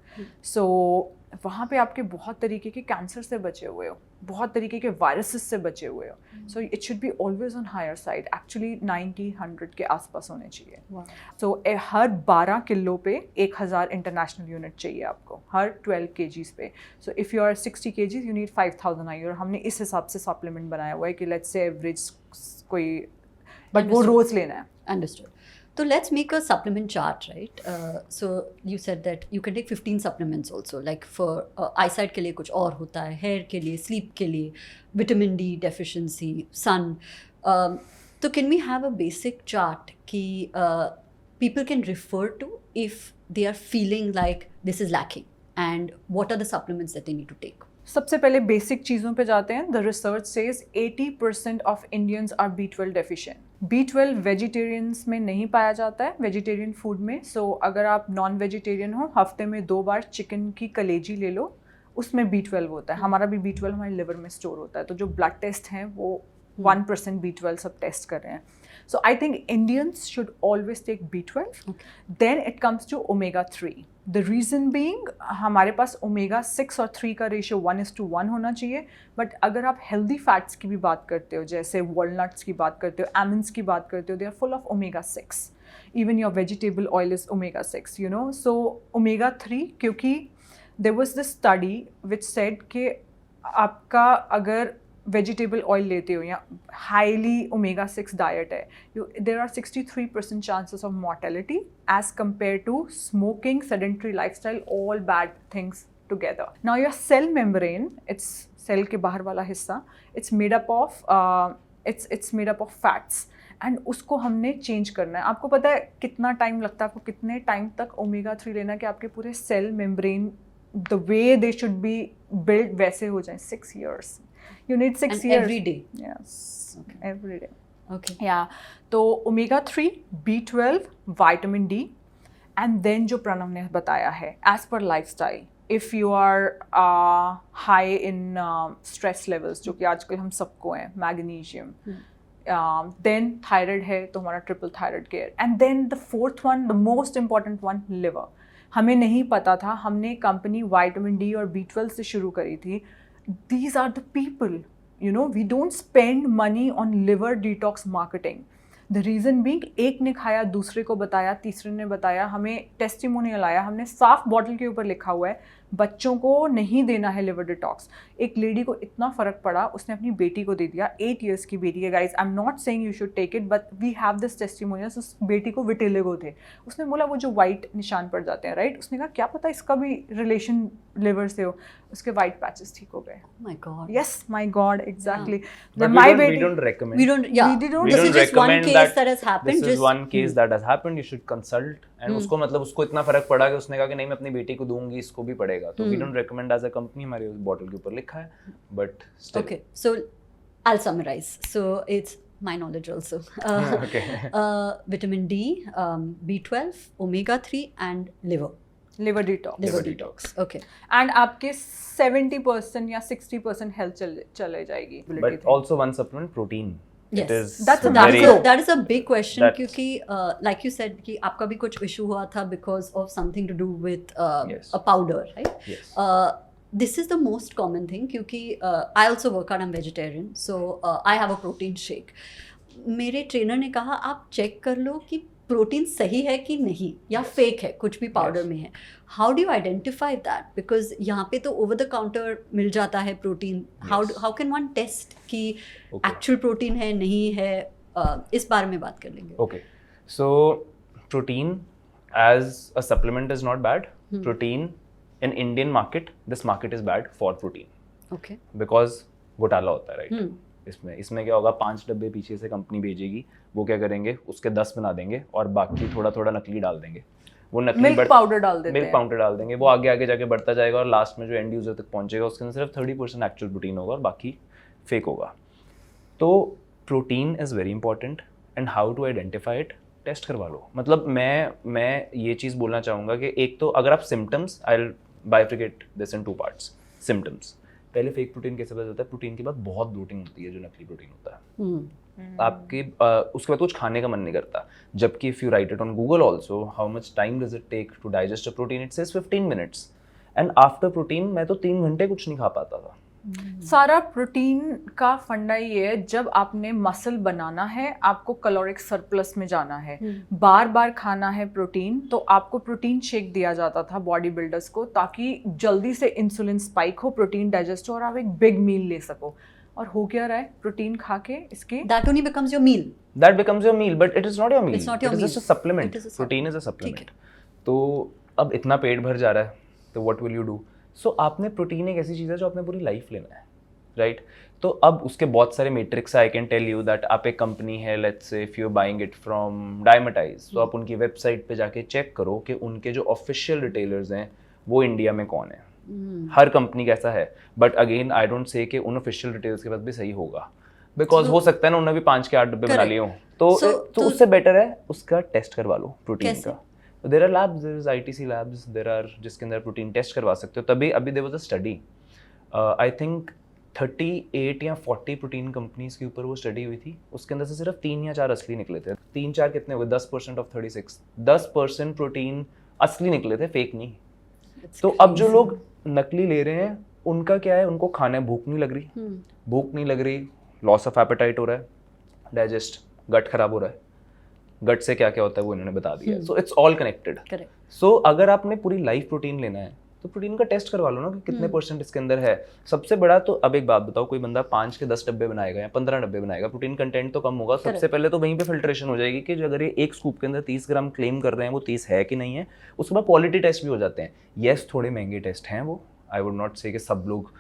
सो वहाँ पे आपके बहुत तरीके के कैंसर से बचे हुए हो, बहुत तरीके के वायरसेस से बचे हुए हो. So it should be always on higher side. Actually 90-100 के आसपास होने चाहिए. सो हर 12 किलो पे 1000 इंटरनेशनल यूनिट चाहिए आपको, हर 12 kgs पे. So if you are 60 kgs you need 5000 IU. और हमने इस हिसाब से सप्लीमेंट बनाया हुआ है कि लेट्स से एवरेज कोई, बट वो रोज़ लेना है. Understood. So let's make a supplement chart, right? So you said that you can take 15 supplements also, like for eyesight के लिए कुछ और होता है, hair के लिए, sleep के लिए, vitamin D deficiency, sun. So can we have a basic chart कि people can refer to if they are feeling like this is lacking, and what are the supplements that they need to take? सबसे पहले basic चीज़ों पे जाते हैं. The research says 80% of Indians are B12 deficient. B12 vegetarians में नहीं पाया जाता है, वेजिटेरियन फूड में. सो अगर आप नॉन वेजिटेरियन हो, हफ्ते में 2 बार चिकन की कलेजी ले लो, उसमें B12 होता है. हमारा भी B12 हमारे लिवर में स्टोर होता है. तो जो ब्लड टेस्ट हैं वो 1% B12 सब टेस्ट कर रहे हैं. So I think Indians should always take B12. Okay. Then it comes to omega-3. The reason being, हमारे पास omega-6 और 3 का रेशियो 1:1 होना चाहिए. बट अगर आप हेल्दी फैट्स की भी बात करते हो, जैसे वॉलनट्स की बात करते हो, आमंड्स की बात करते हो, they are full of omega-6. Even your vegetable oil is omega-6, you know. So omega-3, क्योंकि there was this study which said कि आपका अगर वेजिटेबल ऑयल लेते हो या हाईली omega-6 डाइट है, there are 63% chances of mortality as compared to smoking, sedentary lifestyle, all bad things together. Now your cell membrane, it's cell के बाहर वाला हिस्सा, it's made up of fats, and उसको हमने चेंज करना है. आपको पता है कितना टाइम लगता है, आपको कितने टाइम तक omega-3 लेना कि आपके पूरे cell membrane the way they should be build वैसे हो जाए? 6 years. You need 6 And years. every day? Yes. Okay. Every day. Okay. Yeah. तो omega-3, B12, vitamin D, and then जो प्रणव ने बताया है, as per lifestyle, if you are high in stress levels, जो कि आजकल हम सबको हैं, magnesium, देन थायराइड है तो हमारा triple thyroid care, and then the fourth one, the most important one, liver. हमें नहीं पता था, हमने कंपनी विटामिन डी और B12 से शुरू करी थी. These are the people, you know, we don't spend money on liver detox marketing. The reason being, एक ने खाया, दूसरे को बताया, तीसरे ने बताया, हमें टेस्टिमोनियल आया, हमने साफ बॉटल के ऊपर लिखा हुआ है बच्चों को नहीं देना है लिवर डिटॉक्स. एक लेडी को इतना फ़र्क पड़ा, उसने अपनी बेटी को दे दिया, 8 years की बेटी है. Guys, I am not saying you should take it, but we have this testimonials. उस बेटी को विटिलिगो थे. उसने बोला वो जो वाइट निशान पड़ जाते हैं, राइट, उसने कहा क्या पता इसका भी रिलेशन लिवर से हो. उसके वाइट पैचेस ठीक हो गए. My God. Yes, my God, exactly. But My we baby, don't recommend. We don't. Yeah. We don't- We This don't is just one recommend case that has happened. This is just one case that has happened. You should consult. And उसको मतलब उसको इतना फर्क पड़ा कि उसने कहा कि नहीं मैं अपनी बेटी को दूंगी, इसको भी पड़ेगा. तो we don't recommend as a company. हमारे उस बॉटल के ऊपर लिखा है, but still. Okay, so I'll summarize. So it's my knowledge also. Okay. Vitamin D, B12, omega-3, and liver. liver detox. Liver detox. Okay. And आपके 70% या 60% health चले जाएगी. But also one supplement, protein. Yes, It is that is a big question that- क्योंकि like you said कि आपका भी कुछ issue हुआ था because of something to do with Yes. a powder, right? Yes. This is the most common thing क्योंकि I also work out, I'm vegetarian, so I have a protein shake. मेरे trainer ने कहा आप check कर लो कि protein सही है कि नहीं या फेक है, कुछ भी पाउडर में है. How do you identify that? Because यहाँ पे तो ओवर द काउंटर मिल जाता है protein. How can one test कि एक्चुअल प्रोटीन है नहीं है? इस बारे में बात कर लेंगे. Okay. So protein as a supplement is not bad. Protein in Indian market, this market is bad for protein. Okay. Because घोटाला होता है, right? इसमें क्या होगा, 5 डब्बे पीछे से कंपनी भेजेगी, वो क्या करेंगे, उसके 10 बना देंगे और बाकी थोड़ा थोड़ा नकली डाल देंगे. वो नकली मिल्क पाउडर डाल देते मिल्क हैं. पाउडर डाल देंगे, वो आगे आगे जाके बढ़ता जाएगा और लास्ट में जो एंड यूजर तक पहुंचेगा उसके अंदर सिर्फ 30% एक्चुअल प्रोटीन होगा और बाकी फेक होगा. तो protein is very important and how to identify it, test करवा लो. मतलब मैं ये चीज़ बोलना चाहूँगा कि एक तो अगर आप symptoms, I will बाइफिकेट this in 2 parts. Symptoms, पहले फेक प्रोटीन कैसे पता चलता है? प्रोटीन के बाद बहुत ब्लोटिंग होती है जो नकली प्रोटीन होता है. आपके उसके बाद कुछ खाने का मन नहीं करता. जबकि if you write it on Google also, how much time does it take to digest a protein, it says 15 minutes. And after protein मैं तो 3 घंटे कुछ नहीं खा पाता था. सारा प्रोटीन का फंडा ये है, जब आपने मसल बनाना है आपको कैलोरिक सरप्लस में जाना है, बार बार खाना है प्रोटीन, तो आपको प्रोटीन शेक दिया जाता था बॉडी बिल्डर्स को ताकि जल्दी से इंसुलिन स्पाइक हो, प्रोटीन डाइजेस्ट हो और आप एक बिग मील ले सको. और हो क्या रहा है, प्रोटीन खा के इसके That only becomes your meal. That becomes your meal, but it is not your meal. It's not your it is meal. just a supplement. It is a Protein is a ठीक supplement. तो अब इतना पेट भर जा रहा है, तो what will you do? So आपने प्रोटीन एक ऐसी चीज़ है जो आपने पूरी लाइफ लेना है, राइट? तो अब उसके बहुत सारे matrix. I can tell you that आप एक कंपनी है, let's say if you buying it from Dymatize, तो आप उनकी वेबसाइट पे जाके चेक करो कि उनके जो ऑफिशियल रिटेलर्स हैं वो इंडिया में कौन है. हर कंपनी का ऐसा है, but again I don't say कि उन ऑफिशियल रिटेलर्स के पास भी सही होगा, बिकॉज हो सकता है ना उन्होंने भी 5 के 8 डब्बे बना लिए हों. तो उससे बेटर है उसका टेस्ट करवा लो प्रोटीन का. There are labs, there is ITC labs, there are जिसके अंदर प्रोटीन टेस्ट करवा सकते हो. तभी अभी there was a study, I think 38 या 40 प्रोटीन कंपनीज के ऊपर वो स्टडी हुई थी. उसके अंदर से सिर्फ 3 या 4 असली निकले थे. 3-4 कितने हुए? 10% ऑफ 36. 10% प्रोटीन असली निकले थे, फेक नहीं. तो अब जो लोग नकली ले रहे हैं उनका क्या है, उनको खाने भूख नहीं लग रही, भूख नहीं लग रही, लॉस ऑफ एपेटाइट हो रहा है, डाइजेस्ट, गट खराब हो रहा है. गट से क्या क्या होता है वो इन्होंने बता दिया. So it's all connected. So अगर आपने पूरी लाइफ प्रोटीन लेना है तो प्रोटीन का टेस्ट करवा लो ना कि कितने % इसके अंदर है. सबसे बड़ा तो अब एक बात बताओ, कोई बंदा 5 के 10 डब्बे बनाएगा या 15 डब्बे बनाएगा, प्रोटीन कंटेंट तो कम होगा. सबसे पहले तो वहीं पे फिल्ट्रेशन हो जाएगी कि अगर ये एक स्कूप के अंदर 30 ग्राम क्लेम कर रहे हैं वो 30 है कि नहीं है. उसके बाद क्वालिटी टेस्ट भी हो जाते हैं. येस, थोड़े महंगे टेस्ट हैं वो, आई वुड नॉट से कि सब लोग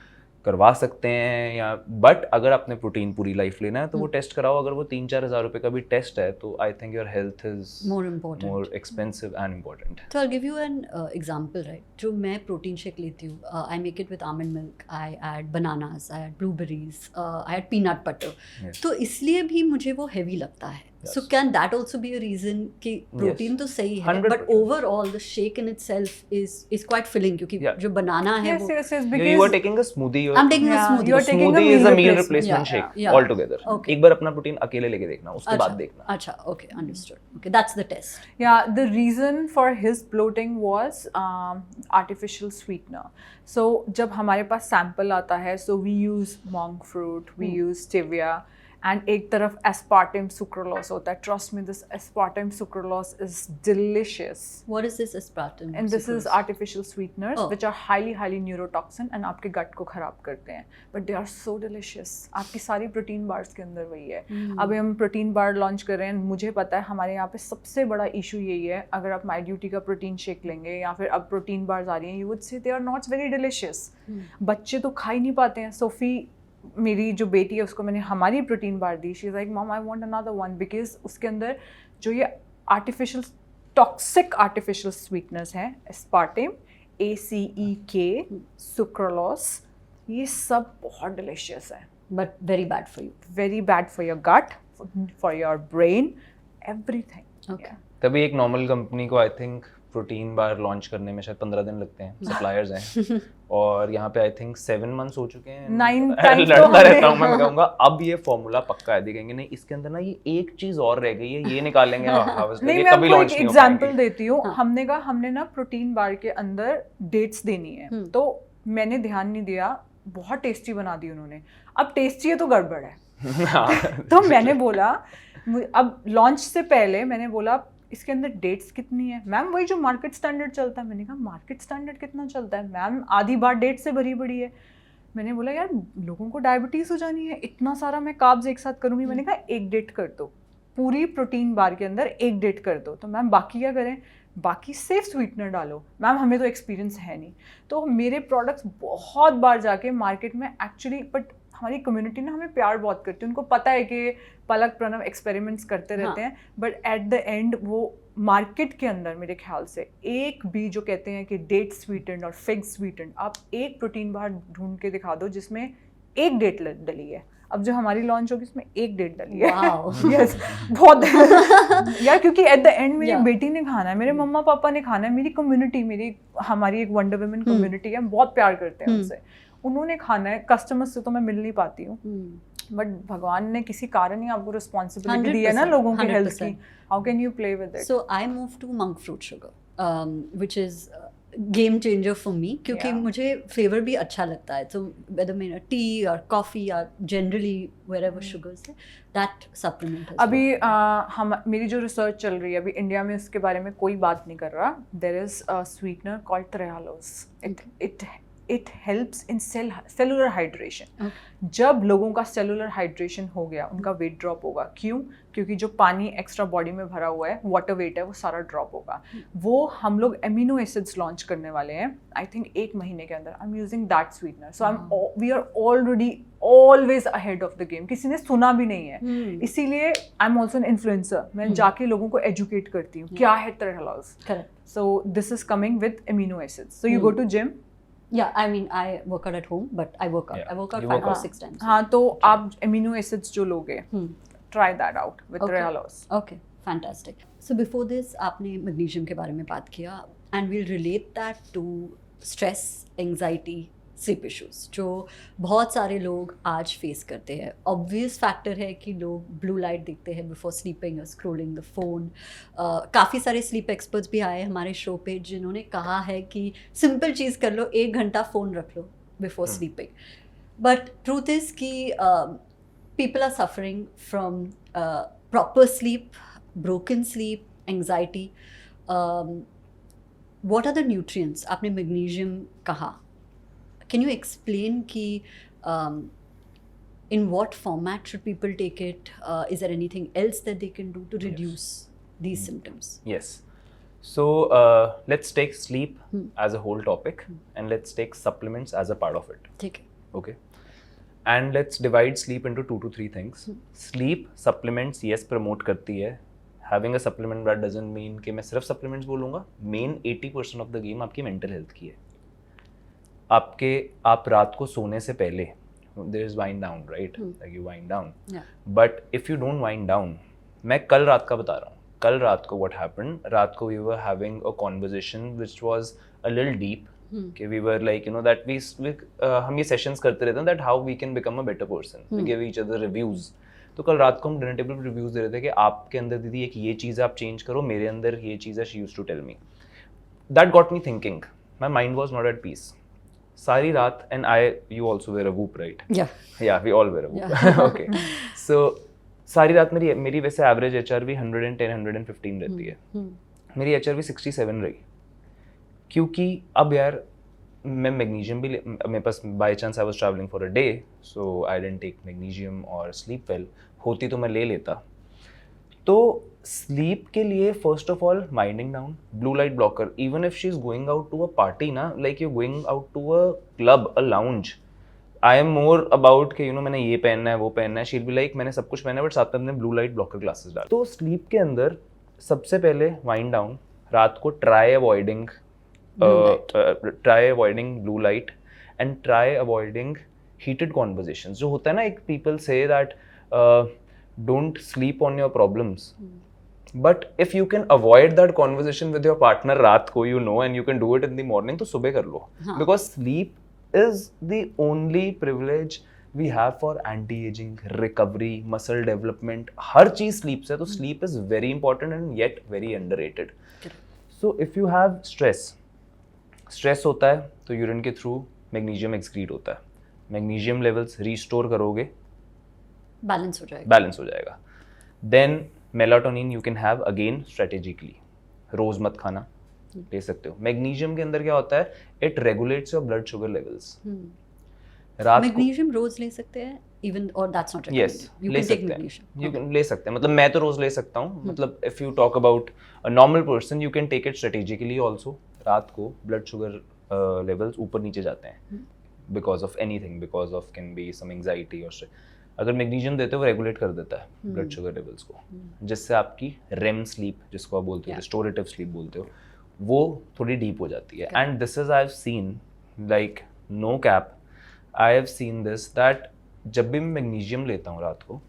करवा सकते हैं या, बट अगर आपने प्रोटीन पूरी लाइफ लेना है तो वो टेस्ट कराओ. अगर वो 3-4 हज़ार रुपये का भी टेस्ट है तो I think your health is more expensive and important. So I'll give you an example, right? जो मैं प्रोटीन शेक लेती हूँ, I make it with almond milk, I add bananas, I add blueberries, I add peanut butter. Yes. तो इसलिए भी मुझे वो heavy लगता है. So can that also be a reason कि protein तो सही है, 100%. but overall the shake in itself is quite filling क्योंकि Yeah. जो banana है Yes, वो yes, yes, You are because taking a smoothie. I'm taking a Yeah, smoothie. you're taking a Smoothie meal is a meal replacement. replacement Yeah, shake yeah. altogether. Okay. एक बार अपना protein अकेले लेके देखना, उसके बाद देखना. अच्छा, okay, understood. Okay, that's the test. yeah, the reason for his bloating was artificial sweetener. So जब हमारे पास sample आता है, so we use monk fruit, we use stevia, and एक तरफ aspartame sucralose होता है. Trust me, this aspartame sucralose is delicious. What is this aspartame? And this is sucralose? artificial sweeteners which are highly neurotoxin and आपके gut को खराब करते हैं. But they are so delicious. आपकी सारी protein bars के अंदर वही है. अभी हम protein bar launch कर रहे हैं. मुझे पता है हमारे यहाँ पे सबसे बड़ा issue यही है. अगर आप My Duty का protein shake लेंगे या फिर अब protein bars आ रही हैं, you would say they are not very delicious. बच्चे तो खा ही नहीं पाते हैं. सोफी मेरी जो बेटी है उसको मैंने हमारी protein bar the. She is like mom I want another one because उसके अंदर जो ये आर्टिफिशियल टॉक्सिक आर्टिफिशियल स्वीटनेस हैं, एस्पार्टेम, ACEK, सुक्रोलोस, ये सब बहुत डिलीशियस है. But very bad for you. Very bad for your gut, for your brain, everything. Okay. तभी एक नॉर्मल कंपनी को I think protein bar launch करने में शायद 15 दिन लगते हैं. सप्लायर्स हैं और यहाँ पे आई थिंक 7 months हो चुके हैं. 9 times तो लड़ता रहता हूँ हमने मैं कहूँगा अब ये फॉर्मूला पक्का है. देखेंगे नहीं इसके अंदर ना ये एक चीज और रह गई है, ये निकालेंगे. नहीं, मैं आपको एक एग्जांपल देती हूँ. हमने कहा हमने ना प्रोटीन बार के अंदर डेट्स देनी है, तो मैंने ध्यान नहीं दिया, बहुत टेस्टी बना दी उन्होंने. अब टेस्टी है तो गड़बड़ है. तो मैंने बोला, अब लॉन्च से पहले मैंने बोला इसके अंदर डेट्स कितनी है मैम? वही जो मार्केट स्टैंडर्ड चलता है. मैंने कहा मार्केट स्टैंडर्ड कितना चलता है मैम? आधी बार डेट से भरी पड़ी है. मैंने बोला यार लोगों को डायबिटीज़ हो जानी है, इतना सारा मैं कार्ब्स एक साथ करूँगी. मैंने कहा एक डेट कर दो, पूरी प्रोटीन बार के अंदर एक डेट कर दो. तो मैम बाकी क्या करें? बाकी सेफ स्वीटनर डालो. मैम हमें तो एक्सपीरियंस है नहीं. तो मेरे प्रोडक्ट्स बहुत बार जाके मार्केट में एक्चुअली, बट हमारी कम्युनिटी ना हमें प्यार बहुत करती है. उनको पता है कि पलक प्रणव एक्सपेरिमेंट्स करते रहते हैं, बट एट द एंड वो मार्केट के अंदर मेरे ख्याल से एक भी जो कहते हैं कि डेट स्वीटेंड और फिग स्वीटेंड, आप एक प्रोटीन बार ढूंढ के दिखा दो जिसमें एक डेट डली है. अब जो हमारी लॉन्च होगी उसमें एक डेट डली है. यस, बहुत यार, क्योंकि एट द एंड मेरी बेटी ने खाना है, मेरे मम्मा पापा ने खाना है, मेरी कम्युनिटी, हमारी एक वंडर वुमेन कम्युनिटी है, बहुत प्यार करते हैं उनसे, उन्होंने खाना है. कस्टमर्स से तो मैं मिल नहीं पाती हूँ, बट भगवान ने किसी कारण ही आपको रिस्पॉन्सिबिलिटी दी है ना लोगों की हेल्थ की. How can you play with it? So I move to monk fruit sugar, which is game changer for me, क्योंकि मुझे फ्लेवर भी अच्छा लगता है. तो वेदर मेरा टी और कॉफ़ी या जनरली वेयरएवर शुगर्स है, दैट सप्लीमेंट. अभी हम मेरी जो रिसर्च चल रही है अभी इंडिया में, उसके बारे में कोई बात नहीं कर रहा. There is a sweetener called trehalose. It helps in cellular hydration. जब लोगों का सेलुलर हाइड्रेशन हो गया, उनका वेट ड्रॉप होगा. क्यों? क्योंकि जो पानी एक्स्ट्रा बॉडी में भरा हुआ है, वाटर वेट है, वो सारा ड्रॉप होगा. वो हम लोग एमिनो एसिड्स लॉन्च करने वाले हैं आई थिंक 1 महीने के अंदर. I am using that sweetener. So we are already always ahead of the game. किसी ने सुना भी नहीं है, इसीलिए I am also an influencer. मैं जाके लोगों को एजुकेट करती हूँ क्या है trehalose. So this is coming with amino acids. So you go to gym. Yeah, I mean, I work out at home, but I work out. Yeah. I work out You 5 work or out. 6 times. हाँ, तो आप amino acids जो लोगे, try that out with trehalose. Okay, fantastic. So before this, आपने magnesium के बारे में बात किया, and we'll relate that to stress, anxiety, sleep issues, जो बहुत सारे लोग आज फेस करते हैं. ऑब्वियस फैक्टर है कि लोग ब्लू लाइट देखते हैं before sleeping, scrolling the phone. काफ़ी सारे स्लीप एक्सपर्ट्स भी आए हमारे शो पे जिन्होंने कहा है कि सिंपल चीज़ कर लो, 1 घंटा फ़ोन रख लो before sleeping. But truth is कि people are suffering from proper sleep, broken sleep, anxiety. What are the nutrients? आपने मैग्नीशियम कहा. Can you explain ki in what format should people take it? Is there anything else that they can do to reduce these symptoms? Yes. So let's take sleep as a whole topic and let's take supplements as a part of it. Okay. Okay. And let's divide sleep into 2 to 3 things. Sleep supplements yes promote करती है. Having a supplement that doesn't mean कि मैं सिर्फ supplements बोलूँगा. Main 80% of the game आपकी mental health की है. आप रात को सोने से पहले there is wind down, right? Like you wind down. Yeah. But if you don't wind down, मैं कल रात का बता रहा हूँ. कल रात को what happened? रात को we were having a conversation which was a little deep. कि we were like, you know, that we हम ये sessions करते रहते हैं that how we can become a better person. We give each other reviews. तो कल रात को हम डिनर टेबल पर रिव्यूज दे रहे थे कि आपके अंदर दीदी एक ये चीज़ आप चेंज करो, मेरे अंदर ये चीज़ है, she used to tell me. That got me thinking. My mind was not at peace सारी रात. And I, you also wear a Whoop, right? या we all wear a Whoop. Okay. So सारी रात मेरी वैसे एवरेज HRV 110 115 रहती है. मेरी HRV 67 रही, क्योंकि अब यार मैं मैग्नीशियम भी मेरे पास by chance I was travelling for a day, so I didn't take magnesium और स्लीप वेल. होती तो मैं ले लेता. तो स्लीप के लिए first of all minding down, blue light blocker. Even if she is going out to a party ना, like you going out to a club, a lounge, I am more about कि you know मैंने ये पहनना है वो पहनना है. She'll be like मैंने सब कुछ पहना है बट साथ में अपने ब्लू लाइट ब्लॉकर ग्लासेस डाल. तो स्लीप के अंदर सबसे पहले वाइंड डाउन. रात को try avoiding blue light and try avoiding heated conversations. जो होता है ना, एक people say that don't sleep on your problems. But if you can avoid that conversation with your partner रात को, you know, and you can do it in the morning, तो सुबह कर लो. Because sleep is the only privilege we have for anti-aging, recovery, muscle development. हर चीज sleep से. तो sleep is very important and yet very underrated. So if you have stress होता है तो urine के थ्रू मैग्नीशियम एक्सक्रीट होता है. Magnesium levels restore करोगे, बैलेंस हो जाएगा. Then melatonin you can have again strategically. रोज मत खाना, ले सकते हो. मैग्नीशियम के अंदर क्या होता है, it regulates your blood sugar levels. रात मैग्नीशियम रोज ले सकते हैं even or that's not recommended. Yes, you ले can take सकते magnesium. हैं. You can ले सकते हैं. मतलब मैं तो रोज ले सकता हूँ. मतलब if you talk about a normal person, you can take it strategically also. रात को ब्लड शुगर लेवल्स ऊपर नीचे जाते हैं because of anything, because of can be some anxiety or stress. अगर मैग्नीशियम देते हो वो रेगुलेट कर देता है ब्लड शुगर लेवल्स को, जिससे आपकी REM स्लीप, जिसको आप बोलते हो रिस्टोरेटिव स्लीप बोलते हो, वो थोड़ी डीप हो जाती है. And this is I have seen, like no cap, I have seen this that जब भी मैं मैग्नीशियम लेता हूँ रात को,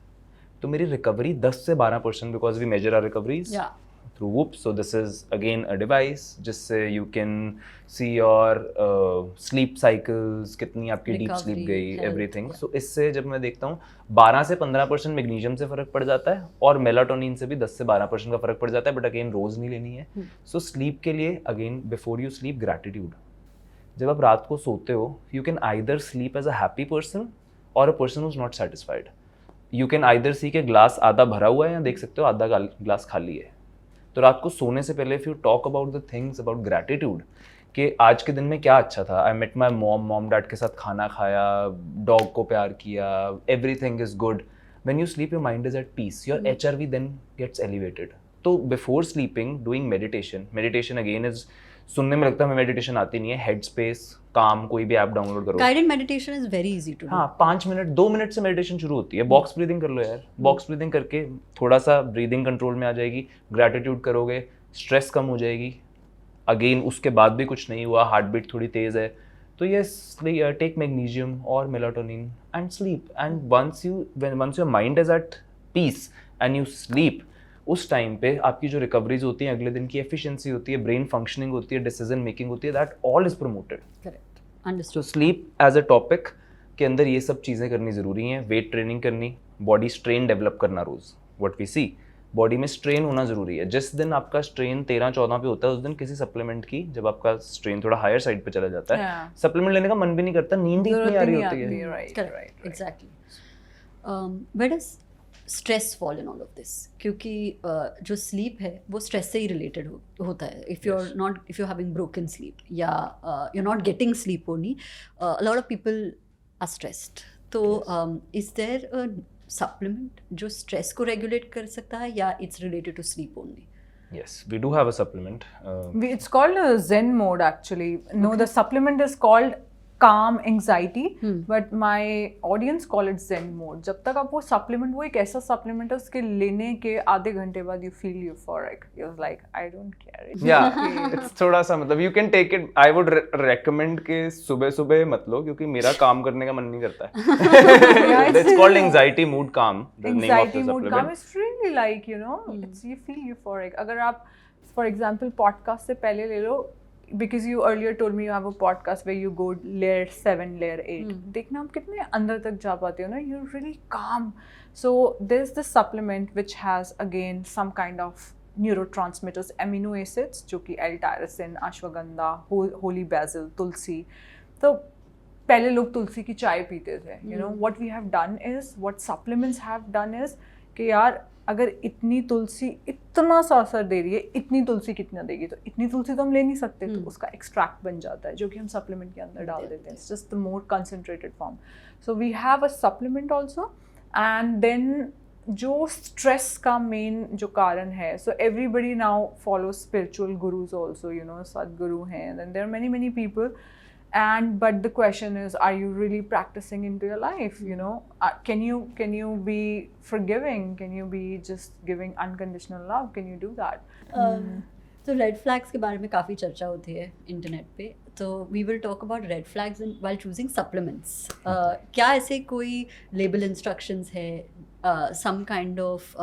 तो मेरी रिकवरी 10 से 12%, because we measure our recoveries through Whoop. So this is again a device जिससे you can see your sleep cycles, कितनी आपकी डीप स्लीप गई, एवरीथिंग. सो इससे जब मैं देखता हूँ 12 से 15% मैग्नीशियम से फ़र्क पड़ जाता है, और मेलाटोनिन से भी 10 से 12% का फ़र्क पड़ जाता है. बट अगेन रोज़ नहीं लेनी है. सो स्लीप के लिए again before you sleep, gratitude. जब आप रात को सोते हो, you can either sleep as a happy person और a person who is not satisfied. You can either see के ग्लास आधा भरा हुआ है, या देख सकते हो आधा ग्लास खाली है. तो रात को सोने से पहले if you talk about the things about gratitude, कि आज के दिन में क्या अच्छा था, I met my mom dad के साथ खाना खाया, डॉग को प्यार किया, everything is good. When you sleep your mind is at peace, your HRV then gets elevated. तो before sleeping doing meditation again is, सुनने में लगता है हमें मेडिटेशन आती नहीं है. हेड स्पेस, काम, कोई भी ऐप डाउनलोड करो. Guided meditation is very easy to do. हाँ, 5 मिनट 2 मिनट से मेडिटेशन शुरू होती है. बॉक्स ब्रीदिंग कर लो यार. बॉक्स ब्रीदिंग करके थोड़ा सा ब्रीदिंग कंट्रोल में आ जाएगी. ग्रैटिट्यूड करोगे, स्ट्रेस कम हो जाएगी. अगेन उसके बाद भी कुछ नहीं हुआ, हार्ट बीट थोड़ी तेज है, तो यस, टेक मैग्नीशियम और melatonin and sleep. And once your mind is at peace and you sleep, उस टाइम पे आपकी जो रिकवरीज होती हैं, अगले दिन की एफिशिएंसी होती है, ब्रेन फंक्शनिंग होती है, डिसीजन मेकिंग होती है, that all is promoted. Correct. Understood. So sleep as a topic के अंदर ये सब चीज़ें करनी ज़रूरी हैं. वेट ट्रेनिंग करनी, बॉडी स्ट्रेन डेवलप करना रोज़. व्हाट वी सी, बॉडी में स्ट्रेन होना ज़रूरी है. जिस दिन आपका स्ट्रेन 13-14 पे होता है, उस दिन किसी सप्लीमेंट की, जब आपका स्ट्रेन थोड़ा हायर साइड पे चला जाता है, सप्लीमेंट लेने का मन भी नहीं करता, नींद ही इतनी आ रही होती है. Correct. Exactly. Where does stress fall in all of this? क्योंकि जो sleep है वो stress से ही related होता है. If you're having broken sleep, या you're not getting sleep only, a lot of people are stressed. तो is there a supplement जो stress को regulate कर सकता है, या it's related to sleep only? Yes, we do have a supplement. It's called a Zen mode actually. No, the supplement is called calm anxiety, but my audience call it Zen mode. जब तक आप वो supplement, वो एक ऐसा supplement है उसके लेने के आधे घंटे बाद you feel euphoric. You're like, I don't care. Yeah, it's थोड़ा सा, मतलब you can take it. I would recommend कि सुबह मत लो, क्योंकि मेरा काम करने का मन नहीं करता है. It's called anxiety mood calm. The name of the Anxiety mood supplement. calm is really really like, you know, it's you feel euphoric. अगर आप for example podcast से पहले ले लो, because you earlier told me you have a podcast where you go layer 7, layer 8. देखना आप कितने अंदर तक जा पाते हो ना, you're really calm. So there's this supplement which has again some kind of neurotransmitters, amino acids, जो कि L-tyrosine, ashwagandha, holy basil, tulsi. तो पहले लोग तुलसी की चाय पीते थे. You know what we have done is, what supplements have done is कि यार अगर इतनी तुलसी इतना सा असर दे रही है, इतनी तुलसी कितना देगी, तो इतनी तुलसी तो हम ले नहीं सकते, तो उसका एक्सट्रैक्ट बन जाता है जो कि हम सप्लीमेंट के अंदर डाल देते हैं. It's just the more concentrated form. So we have a supplement also. And then जो स्ट्रेस का मेन जो कारण है, so everybody now follow spiritual gurus also, you know, Sadhguru हैं, and there are many many people. And but the question is, are you really practicing into your life? You know, can you be forgiving? Can you be just giving unconditional love? Can you do that? तो red flags के बारे में काफ़ी चर्चा होती है internet पे, तो we will talk about red flags while choosing supplements. क्या ऐसे कोई लेबल इंस्ट्रक्शंस है, सम काइंड ऑफ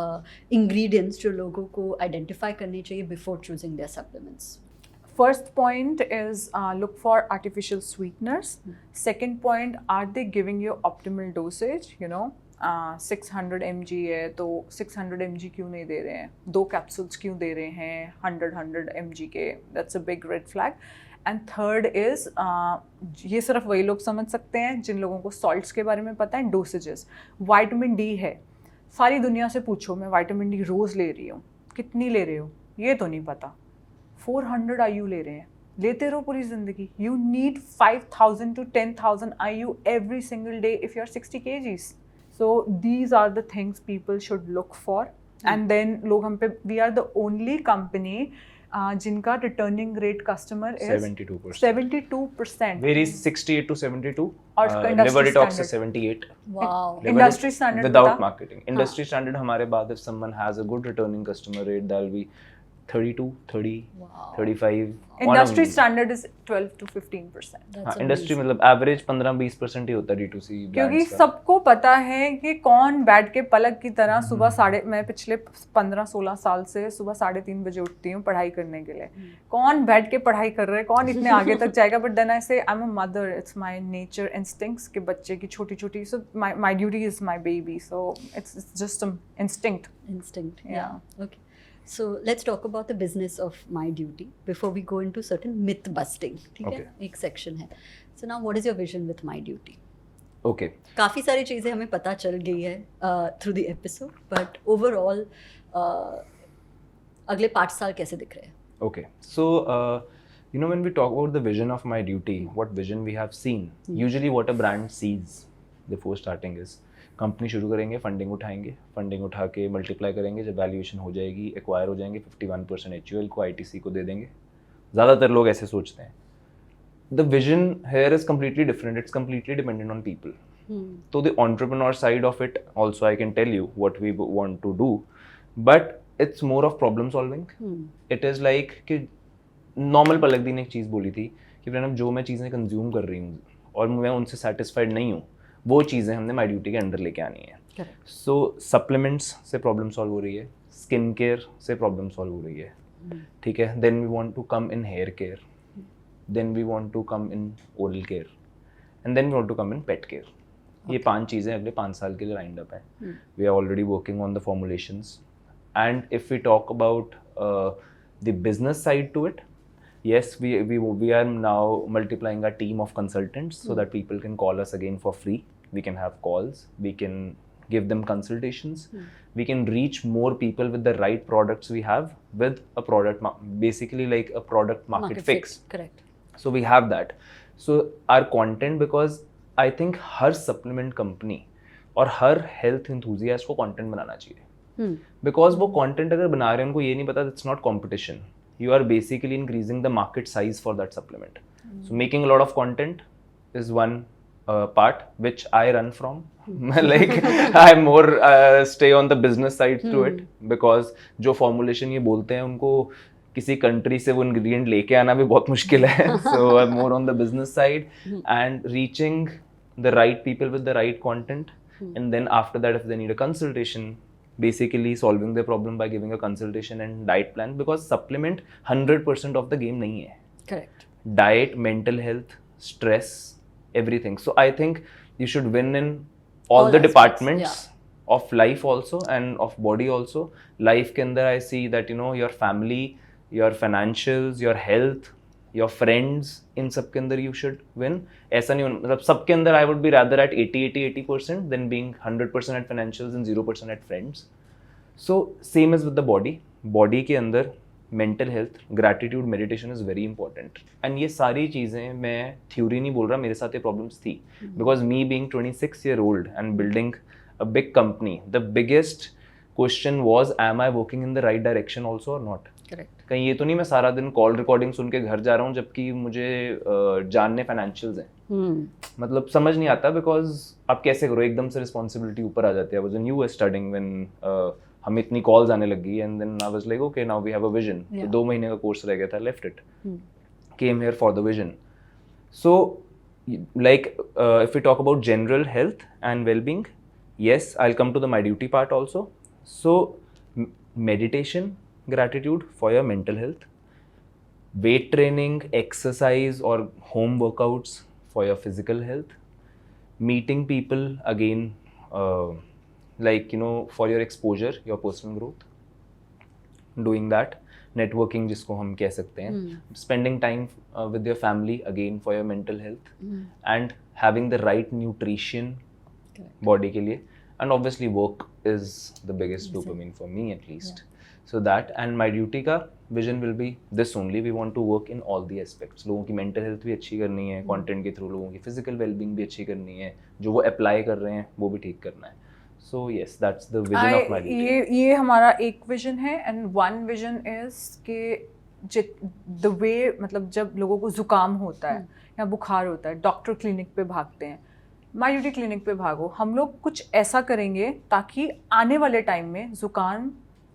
इंग्रेडिएंट्स जो लोगों को आइडेंटिफाई करने चाहिए before choosing their supplements? First point is look for artificial sweeteners. Second point, are they giving you optimal dosage? You know, 600 mg है तो 600 mg क्यों नहीं दे रहे हैं, 2 capsules क्यों दे रहे हैं 100 mg के? That's a big red flag. And third is ये सिर्फ वही लोग समझ सकते हैं जिन लोगों को salts के बारे में पता है. dosages. Vitamin D है, सारी दुनिया से पूछो, मैं vitamin D रोज़ ले रही हूँ, कितनी ले रहे हो ये तो नहीं पता. 400 IU ले रहे हैं, लेते रहो पूरी जिंदगी. You need 5,000 to 10,000 IU every single day if you're 60 kgs. So these are the things people should look for. And then लोग हम पे, we are the only company जिनका returning rate customer is 72%. 72%. Varies 68 to 72. और industry Liver detox is standard. 78. Wow. Industry standard without बता. marketing. Industry standard हमारे बाद if someone has a good returning customer rate, that'll be 32, 30, Wow. 35. Industry standard is 12 to 15%. हाँ, industry मतलब average 15-20% ही होता है D2C क्योंकि सबको पता है कि कौन बैठ के पलक की तरह सुबह मैं पिछले 15-16 साल से सुबह 3:30 बजे उठती हूँ पढ़ाई करने के लिए. कौन बैठ के पढ़ाई कर रहा है, कौन इतने आगे तक जाएगा? बट देन आई से I am a mother, it's my nature instincts कि बच्चे की छोटी छोटी, so my duty is my baby, so it's just instinct. Yeah. Okay. So let's talk about the business of My Duty before we go into certain myth busting. ठीक है, एक section है. So now what is your vision with My Duty? Okay. काफ़ी सारी चीज़ें हमें पता चल गई है through the episode, but overall अगले 5 साल कैसे दिख रहे हैं? Okay. So you know, when we talk about the vision of My Duty, what vision we have seen, usually what a brand sees before starting is company शुरू करेंगे, funding उठाएंगे, funding उठा के मल्टीप्लाई करेंगे, जब वैल्यूएशन हो जाएगी, acquire हो जाएंगे, 51% HUL को ITC को दे देंगे. ज़्यादातर लोग ऐसे सोचते हैं. The vision here is completely different, it's completely dependent on people. तो the entrepreneur side of it also I can tell you what we want to do, but it's more of problem solving. It is like कि normal Palak di ने एक चीज़ बोली थी कि प्रणव, जो मैं चीज़ें कंज्यूम कर रही हूँ और मैं उनसे सेटिस्फाइड नहीं हूँ, वो चीज़ें हमने माई ड्यूटी के अंडर लेके आनी है. सो सप्लीमेंट्स से प्रॉब्लम सॉल्व हो रही है, स्किन केयर से प्रॉब्लम सॉल्व हो रही है, ठीक है. Then we want to come in hair care, then we want to come in oral care, and then we want to come in pet care. ये 5 चीज़ें अगले 5 साल के लिए लाइंड अप है. We are already working on the formulations. And if we talk about the business side to it, yes, we are now multiplying our team of consultants so that people can call us again for free. We can have calls, we can give them consultations, we can reach more people with the right products we have, with a product basically like a product market fix. Correct. So we have that. So our content, because I think her supplement company और हर health enthusiast को content बनाना चाहिए. Because वो content अगर बना रहे हैं, उनको ये नहीं पता it's not competition. You are basically increasing the market size for that supplement. So making a lot of content is one part which I run from. Like I more stay on the business side to it, because जो formulation ये बोलते हैं उनको किसी country से वो ingredient लेके आना भी बहुत मुश्किल है. So I'm more on the business side and reaching the right people with the right content. And then after that, if they need a consultation, basically solving the problem by giving a consultation and diet plan, because supplement 100% of the game nahi hai. Correct. Diet, mental health, stress, everything. So I think you should win in all the aspects, departments of life also and of body also. Life ke andar I see that, you know, your family, your financials, your health, your friends, in सब के अंदर you should win. ऐसा नहीं होना, मतलब सबके अंदर I would be rather at 80% than being 100% at financials and 0% at friends. So same as with the body. Body के अंदर mental health, gratitude, meditation is very important. And ये सारी चीज़ें मैं theory नहीं बोल रहा, मेरे साथ ये problems थी. Because me being 26-year-old and building a big company, the biggest question was, am I working in the right direction also or not? Correct. कहीं ये तो नहीं मैं सारा दिन कॉल रिकॉर्डिंग सुन के घर जा रहा हूँ जबकि मुझे जानने फाइनेंशियल्स हैं. मतलब समझ नहीं आता, बिकॉज आप कैसे करो, एकदम से रिस्पॉन्सिबिलिटी ऊपर आ जाती है. वाज न्यू स्टार्टिंग व्हेन हमें इतनी कॉल्स आने लगी and then I was like okay now we have a vision. तो 2 महीने का कोर्स रह गया था, left it, came here for the vision. So like if we talk about general health and well-being, yes, I'll come to the my duty part also. So meditation, gratitude for your mental health, weight training, exercise or home workouts for your physical health, meeting people again, like, you know, for your exposure, your personal growth, doing that, networking जिसको हम कह सकते हैं, spending time with your family again for your mental health, and having the right nutrition body के लिए, and obviously work is the biggest dopamine for me at least. So that, and my duty का vision will be this only, we want to work in all the aspects. लोगों की mental health भी अच्छी करनी है content के through, लोगों की physical well-being भी अच्छी करनी है, जो वो apply कर रहे हैं वो भी ठीक करना है. So yes, that's the vision of my duty. ये हमारा एक विजन है, एंड वन विजन इज कि द वे, मतलब जब लोगों को जुकाम होता है या बुखार होता है, डॉक्टर क्लिनिक पे भागते हैं, माय ड्यूटी क्लिनिक पे भागो. हम लोग कुछ ऐसा करेंगे ताकि आने वाले टाइम में जुकाम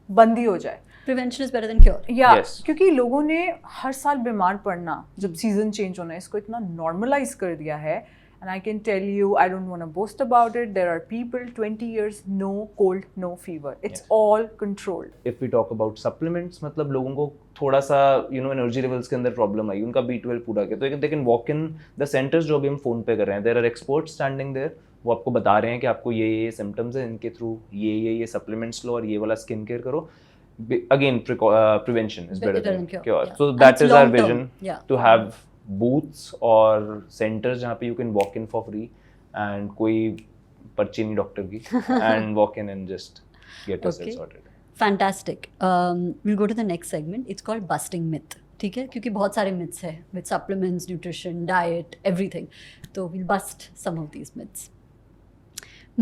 बंद ही हो जाए. Prevention is better than cure. या Yes. क्योंकि लोगों ने हर साल बीमार पड़ना, जब सीजन चेंज होना है, इसको इतना नॉर्मलाइज कर दिया है. And I can tell you, I don't want to boast about it, there are people 20 years, no cold, no fever. It's all controlled. If we talk about supplements, मतलब लोगों को थोड़ा सा, you know, energy levels के अंदर problem आई, उनका B12 पूरा किया, तो they can walk in the centers जो भी हम फोन पे कर रहे हैं. There are experts standing there, वो आपको बता रहे हैं कि आपको ये symptoms हैं, इनके थ्रू ये supplements लो और ये वाला skin care करो. Again, prevention is better than cure. Yeah. So that And is our long term. vision, Yeah. to have booths or centers जहाँ पे you can walk in for free and कोई पर्ची नहीं doctor की and walk in and just get yourself Okay. sorted. Fantastic. We'll go to the next segment. It's called busting myth. ठीक है, क्योंकि बहुत सारे myths हैं with supplements, nutrition, diet, everything. So we'll bust some of these myths.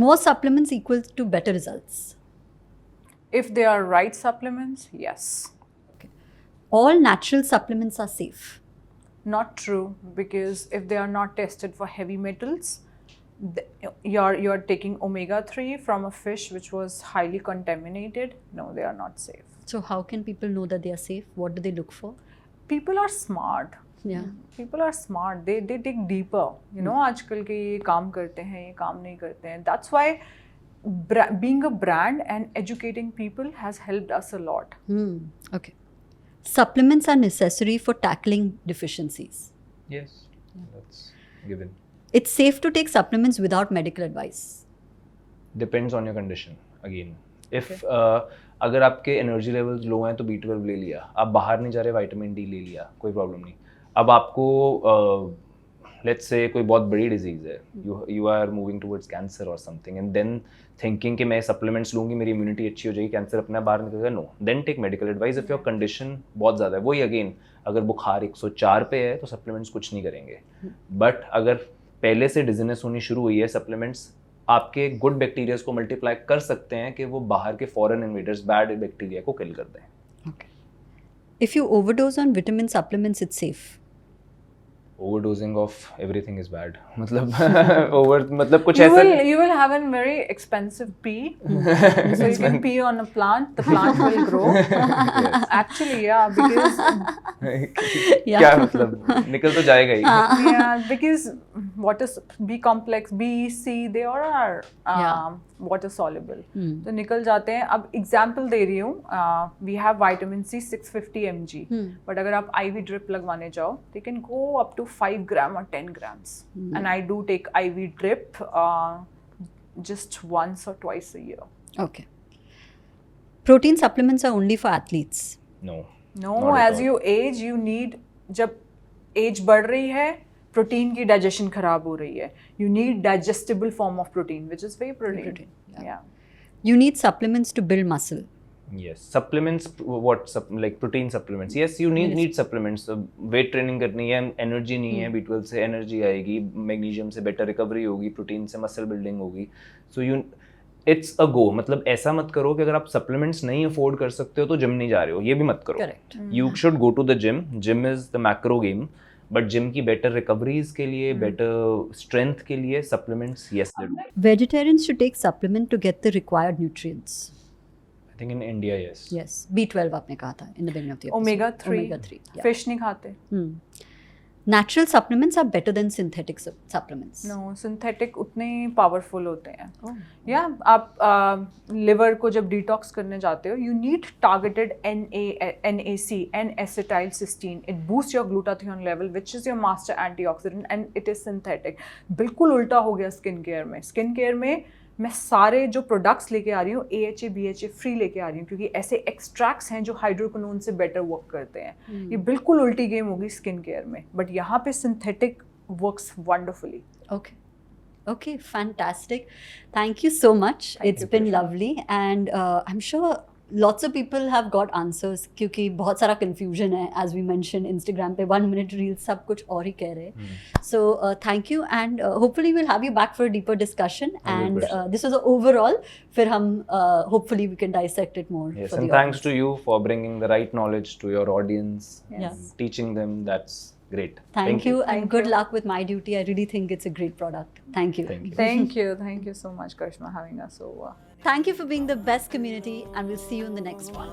More supplements equals to better results. If they are right supplements, yes. All natural supplements are safe. Not true, because if they are not tested for heavy metals, you're taking omega-3 from a fish which was highly contaminated. No, they are not safe. So how can people know that they are safe? What do they look for? People are smart. Yeah. People are smart. They dig deeper. You know, आजकल के ये काम करते हैं, ये काम नहीं करते हैं. That's why being a brand and educating people has helped us a lot. Okay. Supplements are necessary for tackling deficiencies. Yes, that's given. It's safe to take supplements without medical advice. Depends on your condition again. If अगर आपके energy levels low हैं तो B12 ले लिया, आप बाहर नहीं जा रहे, विटामिन डी ले लिया, कोई प्रॉब्लम नहीं. अब आपको लेट्स से कोई बहुत बड़ी डिजीज़ है, you are moving towards cancer और समथिंग, एंड देन थिंकिंग कि मैं सप्लीमेंट्स लूँगी मेरी इम्यूनिटी अच्छी हो जाएगी, कैंसर अपने आप बाहर निकलेगा. No, then take medical advice if your condition बहुत ज़्यादा है. वही अगेन, अगर बुखार 104 पे है तो सप्लीमेंट्स कुछ नहीं करेंगे. बट अगर पहले से डिजीनेस होनी शुरू हुई है, सप्लीमेंट्स आपके गुड बैक्टीरियाज को मल्टीप्लाई कर सकते हैं कि वो बाहर के फॉरेन इन्वेडर्स, बैड बैक्टीरिया को किल कर दें. Okay. If you overdose on vitamin supplements, it's safe. Overdosing of everything is bad. मतलब मतलब कुछ You ऐसा will have a very expensive pea. So you can pee on a plant, the plant will grow. Yes. Actually, yeah, because Yeah. क्या मतलब निकल तो जाएगा ही. yeah, because what is B complex, B, C, they all are Yeah. water soluble. तो निकल जाते हैं. अब एग्जाम्पल दे रही हूँ, we have vitamin C 650 mg, but अगर आप IV drip लगवाने जाओ, they can go up to 5 gram or 10 grams. And I do take IV drip just once or twice a year. Okay. Protein supplements are only for athletes. No. No, Not at as all. you age, you need, जब as बढ़ रही है, protein की digestion खराब हो रही है, you need digestible form of protein, which is whey protein. Protein, yeah. Yeah. You need supplements to build muscle. Yes, supplements. Like protein supplements? Yes, you need supplements. So weight training करनी है, energy नहीं है, B12 से energy आएगी, magnesium से better recovery होगी, protein से muscle building होगी. So it's a go. मतलब ऐसा मत करो कि अगर आप supplements नहीं afford कर सकते हो तो gym नहीं जा रहे हो, ये भी मत करो. Correct. You should go to the gym. Gym is the macro game. But gym की better recoveries के लिए, better strength के लिए supplements, yes they do. Vegetarians should take supplement to get the required nutrients. I think in India, yes. Yes. B12 आपने कहा था in the beginning of the episode. Omega-3. Omega-3. Yeah. Fish नहीं खाते. Natural supplements are better than synthetic supplements. No, synthetic उतने powerful होते हैं. Oh. Yeah, आप liver को जब detox करने जाते हो, you need targeted NAC, N-acetylcysteine. It boosts your glutathione level, which is your master antioxidant, and it is synthetic. बिल्कुल उल्टा हो गया स्किन केयर में. स्किन केयर में मैं सारे जो प्रोडक्ट्स लेके आ रही हूँ AHA BHA फ्री लेके आ रही हूँ, क्योंकि ऐसे एक्सट्रैक्ट्स हैं जो हाइड्रोक्विनोन से बेटर वर्क करते हैं. ये बिल्कुल उल्टी गेम होगी स्किन केयर में, बट यहाँ पे synthetic works wonderfully. Okay. Okay, fantastic. Thank you so much. It's you, been Krishna. lovely, and I'm sure lots of people have got answers क्योंकि बहुत सारा confusion है, as we mentioned Instagram पे 1 minute reels सब कुछ और ही कह रहे हैं. So thank you, and hopefully we'll have you back for a deeper discussion. And this was a overall. फिर हम hopefully we can dissect it more. Yes, for and the thanks audience. to you for bringing the right knowledge to your audience, Yes. and teaching them. That's great. Thank you, and Thank good you. luck with My Duty. I really think it's a great product. Thank you. Thank you. Thank you so much, Karishma, having us over. Thank you for being the best community, and we'll see you in the next one.